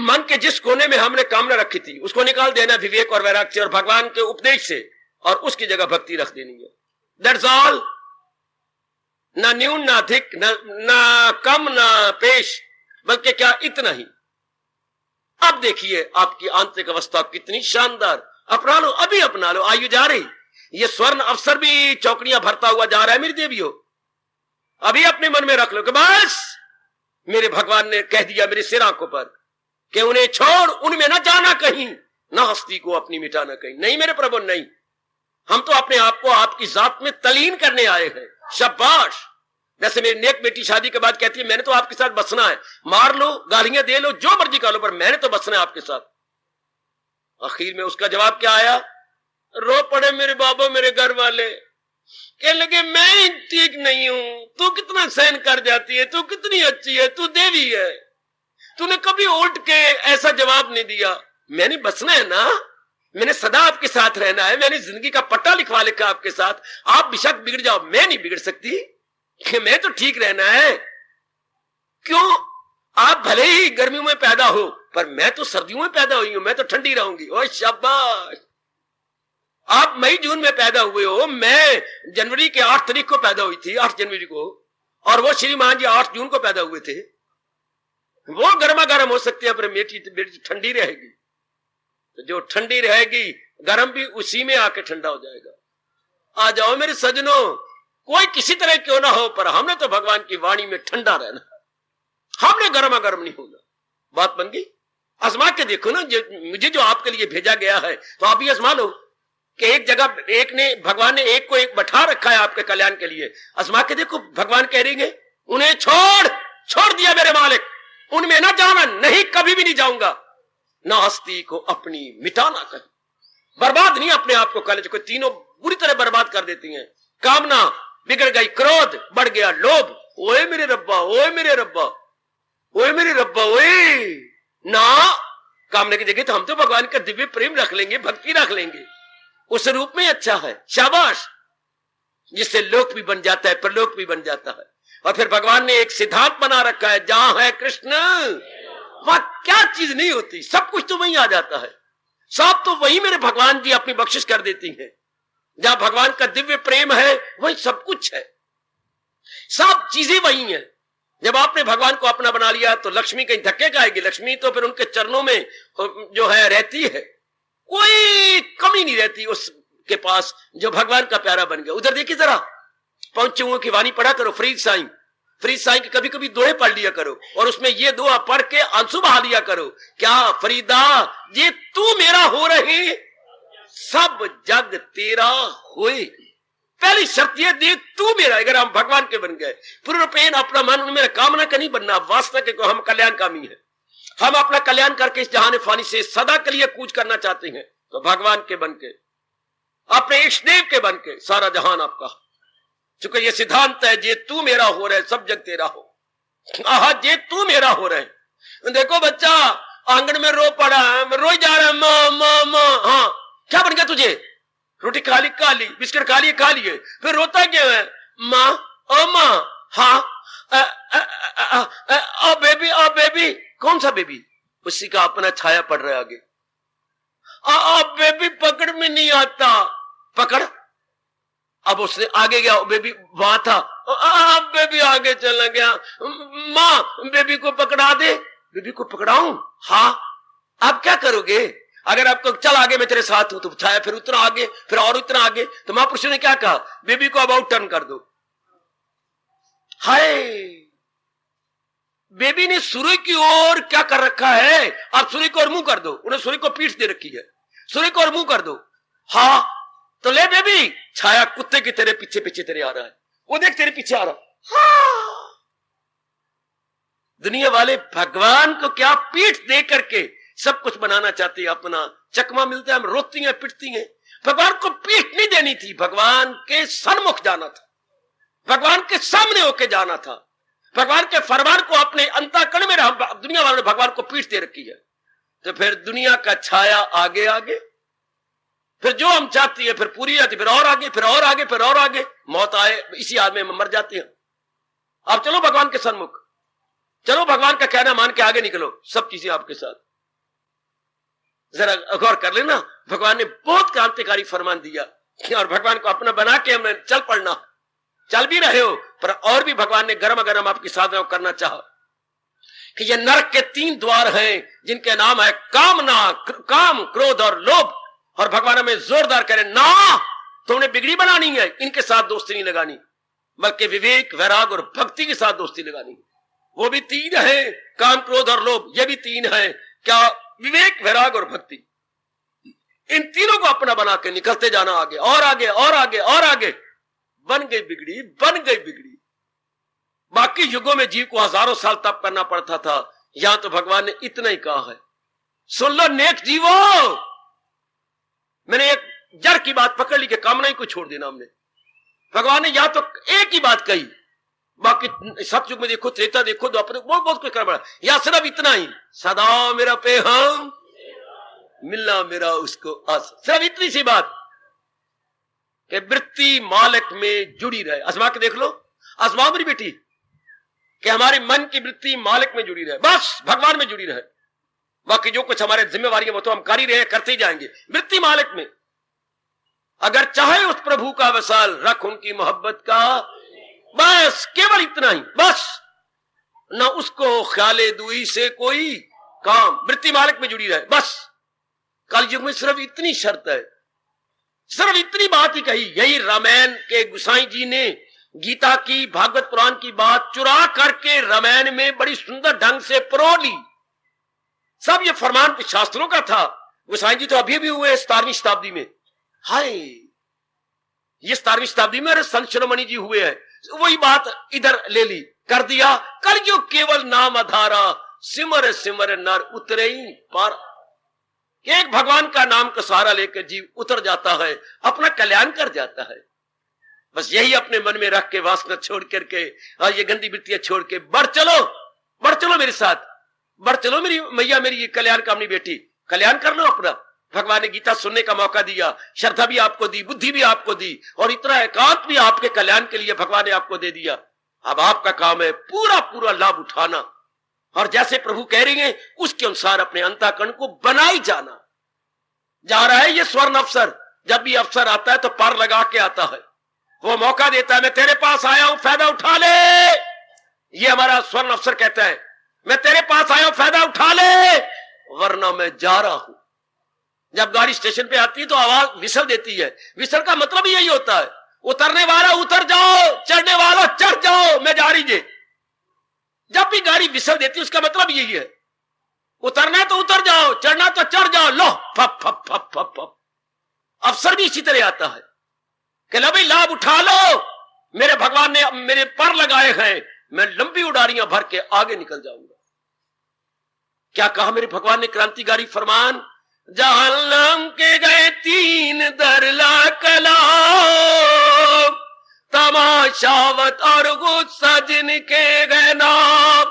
मन के जिस कोने में हमने कामना रखी थी उसको निकाल देना विवेक और वैराग्य से और भगवान के उपदेश से, और उसकी जगह भक्ति रख देनी है। That's all. ना न्यून ना अधिक, ना कम ना पेश, बल्कि क्या इतना ही। अब देखिए आपकी आंतरिक अवस्था कितनी शानदार, अपना लो, अभी अपना लो। आयु जा रही, ये स्वर्ण अवसर भी चौकड़ियां भरता हुआ जा रहा है मेरी देवियों। अभी अपने मन में रख लो कि बस मेरे भगवान ने कह दिया मेरे सिर आंखों पर कि उन्हें छोड़, उनमें न जाना कहीं, न हस्ती को अपनी मिटाना कहीं। नहीं मेरे प्रभु नहीं, हम तो अपने आप को आपकी जात में तलीन करने आए हैं। शाबाश। जैसे मेरी नेक बेटी शादी के बाद कहती है मैंने तो आपके साथ बसना है, मार लो, गालियां दे लो, जो मर्जी कर लो, पर मैंने तो बसना है आपके साथ। आखिर में उसका जवाब क्या आया? रो पड़े मेरे बाबा, मेरे घर वाले कहने लगे मैं ठीक नहीं हूं, तू कितना सहन कर जाती है, तू कितनी अच्छी है, तू देवी है, तूने कभी उल्ट के ऐसा जवाब नहीं दिया। मैंने बसना है ना, मैंने सदा आपके साथ रहना है, मैंने जिंदगी का पट्टा लिखवा लिखा आपके साथ। आप बेशक बिगड़ जाओ, मैं नहीं बिगड़ सकती, मैं तो ठीक रहना है। क्यों? आप भले ही गर्मियों में पैदा हो, पर मैं तो सर्दियों में पैदा हुई हूं, मैं तो ठंडी रहूंगी। ओ शाबाश। आप मई जून में पैदा हुए हो, मैं जनवरी के 8 तारीख को पैदा हुई थी, 8 जनवरी को, और वो श्रीमान जी 8 जून को पैदा हुए थे। वो गर्मा गर्म हो सकते हैं, पर बेटी ठंडी रहेगी। तो जो ठंडी रहेगी, गर्म भी उसी में आके ठंडा हो जाएगा। आ जाओ मेरे सजनों, कोई किसी तरह क्यों ना हो, पर हमने तो भगवान की वाणी में ठंडा रहना, हमने गर्मा गर्म नहीं होना। बात बन गई। आजमा के देखो ना, मुझे जो आपके लिए भेजा गया है, तो आप भी आजमा लो कि एक जगह एक ने, भगवान ने एक को एक बैठा रखा है आपके कल्याण के लिए। आजमा के देखो, भगवान कह रही है उन्हें छोड़ दिया मेरे मालिक, उनमें ना जाना, नहीं कभी भी नहीं जाऊंगा। ना हस्ती को अपनी मिटाना कहीं, बर्बाद नहीं अपने आप को कर लेते। तीनों बुरी तरह बर्बाद कर देती हैं। कामना बिगड़ गई, क्रोध बढ़ गया, लोभ, ओए मेरे रब्बा, ओए मेरे रब्बा, ओए मेरे रब्बा, ओए ना। कामना की जगह तो हम तो भगवान का दिव्य प्रेम रख लेंगे, भक्ति रख लेंगे, उस रूप में अच्छा है। शाबाश। जिससे लोक भी बन जाता है, परलोक भी बन जाता है। और फिर भगवान ने एक सिद्धांत बना रखा है, जहां है कृष्ण वहां क्या चीज नहीं होती, सब कुछ तो वहीं आ जाता है। सब तो वही मेरे भगवान जी अपनी बख्शिश कर देती हैं। जहां भगवान का दिव्य प्रेम है वही सब कुछ है, सब चीजें वही हैं। जब आपने भगवान को अपना बना लिया तो लक्ष्मी कहीं धक्के खाएगी। लक्ष्मी तो फिर उनके चरणों में जो है रहती है, कोई कमी नहीं रहती उसके पास, जो भगवान का प्यारा बन गया। उधर देखिए जरा, पहुंचे की वाणी पढ़ा करो, फरीद साईं की कभी कभी दोहे पढ़ लिया करो, और उसमें ये दुआ पढ़ के आंसू बहा लिया करो। क्या फरीदा ये तू मेरा हो रहे, सब जग तेरा होए। पहली शर्त ये देख तू मेरा। अगर हम भगवान के बन गए, पूर्णपेन अपना मन उनमें कामना का नहीं बनना, वास्तव के हम कल्याणकामी है, हम अपना कल्याण करके इस जहान फानी से सदा के लिए कूच करना चाहते हैं, तो भगवान के बन के, अपने इष्ट देव के बन के सारा जहान आपका। चूंकि ये सिद्धांत है, जे तू मेरा हो रहे सब जग तेरा हो। आहा, जे तू मेरा हो रहे। देखो बच्चा आंगन में रो पड़ा है, रोई जा रहा है, माँ माँ माँ। हाँ, क्या बन गया तुझे? रोटी खा ली, बिस्किट खा लिए, फिर रोता क्यों है? माँ, ओ माँ, हाँ, बेबी। कौन सा बेबी? उसी का अपना छाया पड़ रहा है आगे। बेबी पकड़ में नहीं आता। पकड़, अब उसने आगे गया, बेबी वहां था, बेबी आगे चला गया। माँ बेबी को पकड़ा दे। बेबी को पकड़ाऊं? हाँ। आप क्या करोगे? अगर आपको चल आगे मैं तेरे साथ हूं, तो छाया फिर उतना आगे, फिर और उतना आगे। तो महापुरुष ने क्या कहा? बेबी को अबाउट टर्न कर दो। हाय, बेबी ने सूर्य की ओर क्या कर रखा है? आप सूर्य को और मुंह कर दो। उन्हें सूर्य को पीठ दे रखी है, सूर्य को और मुंह कर दो। हाँ, तो ले बेबी, छाया कुत्ते की तेरे पीछे पीछे तेरे आ रहा है, वो देख तेरे पीछे आ रहा। हाँ। दुनिया वाले भगवान को क्या पीठ दे करके सब कुछ बनाना चाहती है, अपना चकमा मिलता है, हम रोती हैं, पिटती हैं। भगवान को पीठ नहीं देनी थी, भगवान के सन्मुख जाना था, भगवान के सामने होके जाना था। भगवान के फरमान को अपने अंतःकरण में दुनिया वालों ने भगवान को पीठ दे रखी है। तो फिर दुनिया का छाया आगे आगे, फिर जो हम चाहती है फिर पूरी आती, फिर और आगे, फिर और आगे, फिर और आगे, मौत आए इसी आदमी में मर जाते हैं। आप चलो भगवान के सन्मुख, चलो भगवान का कहना मान के आगे निकलो, सब चीजें आपके साथ। जरा गौर कर लेना, भगवान ने बहुत क्रांतिकारी फरमान दिया, और भगवान को अपना बना के हमें चल पड़ना। चल भी रहे हो, पर और भी भगवान ने गर्म गर्म आपकी साधना करना चाहा कि ये नरक के 3 द्वार हैं, जिनके नाम है कामना, काम, क्रोध और लोभ। और भगवान हमें जोरदार कह रहे, ना, तुमने बिगड़ी बनानी है, इनके साथ दोस्ती नहीं लगानी, बल्कि विवेक, वैराग और भक्ति के साथ दोस्ती लगानी। वो भी 3 है, काम, क्रोध और लोभ, ये भी 3 है। क्या? विवेक, वैराग और भक्ति। इन तीनों को अपना बना के निकलते जाना, आगे और आगे और आगे और आगे। बन गई बिगड़ी, बन गई बिगड़ी। बाकी युगों में जीव को हजारों साल तप करना पड़ता था, यहां तो भगवान ने इतना ही कहा है, सुन लो नेक जीवो। मैंने एक जड़ की बात पकड़ ली कि कामना ही को छोड़ देना हमने। भगवान ने यहां तो एक ही बात कही, बाकी सतयुग में देखो, त्रेता देखो, द्वापर बहुत बहुत कुछ कर पड़ा, या सिर्फ इतना ही, सदा मेरा पे हम मिलना मेरा उसको आस। सिर्फ इतनी सी बात कि वृत्ति मालिक में जुड़ी रहे। आजमा के देख लो, आजमाओ मेरी बेटी, कि हमारे मन की वृत्ति मालिक में जुड़ी रहे, बस भगवान में जुड़ी रहे। बाकी जो कुछ हमारे जिम्मेवारी है वो तो हम कर ही रहे, करते ही जाएंगे। वृत्ति मालिक में, अगर चाहे उस प्रभु का वसाल, रख उनकी मोहब्बत का, बस केवल इतना ही, बस न उसको ख्याले दुई से कोई काम, वृत्ति मालिक में जुड़ी रहे बस। कल युग में सिर्फ इतनी शर्त है, सिर्फ इतनी बात ही कही। यही रामायण के गुसाई जी ने गीता की, भागवत पुराण की बात चुरा करके रामायण में बड़ी सुंदर ढंग से परो ली। सब ये फरमान शास्त्रों का था। गुसाई जी तो अभी भी हुए 17वीं शताब्दी में, हाय ये 17वीं शताब्दी में संत शिरोमणि जी हुए हैं, वही बात इधर ले ली, कर दिया। कलयुग केवल नाम आधारा, सिमर सिमर नर उतरे ही पार। एक भगवान का नाम का सहारा लेकर जीव उतर जाता है, अपना कल्याण कर जाता है। बस यही अपने मन में रख के, वासना छोड़ करके और ये गंदी वृत्तियां छोड़ के बढ़ चलो मेरे साथ, बढ़ चलो मेरी मैया, मेरी ये कल्याण कामनी बेटी, कल्याण कर लो अपना। भगवान ने गीता सुनने का मौका दिया, श्रद्धा भी आपको दी, बुद्धि भी आपको दी, और इतना एकांत भी आपके कल्याण के लिए भगवान ने आपको दे दिया। अब आपका काम है पूरा पूरा लाभ उठाना, और जैसे प्रभु कह रही हैं उसके अनुसार अपने अंतःकरण को बनाई जाना। जा रहा है ये स्वर्ण अवसर, जब भी अवसर आता है तो पार लगा के आता है, वो मौका देता है, मैं तेरे पास आया हूं फायदा उठा ले। ये हमारा स्वर्ण अवसर कहता है, मैं तेरे पास आया हूं फायदा उठा ले, वरना मैं जा रहा हूं। जब गाड़ी स्टेशन पे आती है तो आवाज विसल देती है, विसल का मतलब यही होता है, उतरने वाला उतर जाओ, चढ़ने वाला चढ़ जाओ, मैं जा रही जे। जब भी गाड़ी विसल देती है उसका मतलब यही है, उतरना है तो उतर जाओ, चढ़ना तो चढ़ जाओ। लो फप फप फप फप फप। अवसर भी इसी तरह आता है कि लो भाई लाभ उठा लो, मेरे भगवान ने मेरे पर लगाए हैं, मैं लंबी उड़ारियां भर के आगे निकल जाऊंगा। क्या कहा मेरे भगवान ने क्रांतिकारी फरमान, जहां के गए 3 दरला कला, तमाशावत और गुस्सा जिनके गए नाम,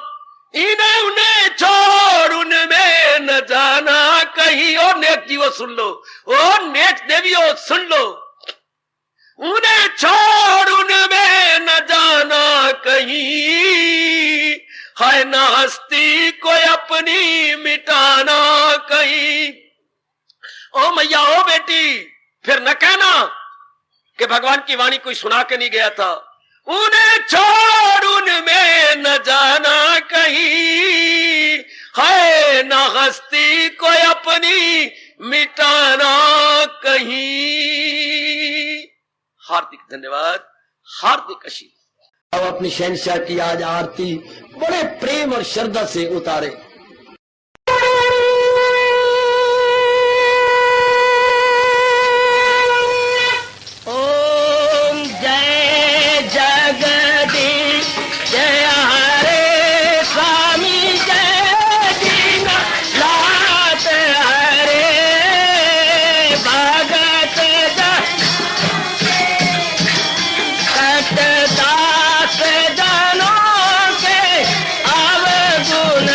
इन्हें उन्हें छोड़ उनमें न जाना कहीं। ओ नेक जीवो सुन लो, ओ नेक देवियों सुन लो, उन्हें छोड़ उनमें न जाना कहीं, है न हस्ती कोई अपनी मिटाना कहीं। ओ मैया, ओ बेटी, फिर न कहना कि भगवान की वाणी कोई सुना के नहीं गया था। उन्हें छोड़ उनमें न जाना कहीं, है न हस्ती कोई अपनी मिटाना कहीं। हार्दिक धन्यवाद, हार्दिक आशीर्वाद। अब अपनी शहंशाह की आज आरती बड़े प्रेम और श्रद्धा से उतारे।
दास जनों के अब गुण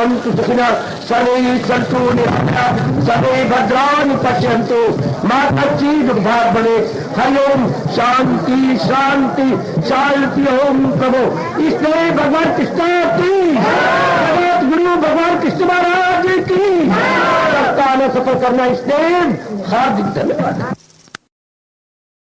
भवन्तु सुखिनः सर्वे सन्तु निरामयाः सर्वे भद्राणि पश्यन्तु मा कश्चित् दुर्भाग् भवेत् हरि ओम शांति शांति शांति ओम प्रभु। इसलिए भगवान कृष्ण की जगत गुरु भगवान कृष्ण महाराज की सप्ताह में सफल करना इसलिए हार्दिक धन्यवाद।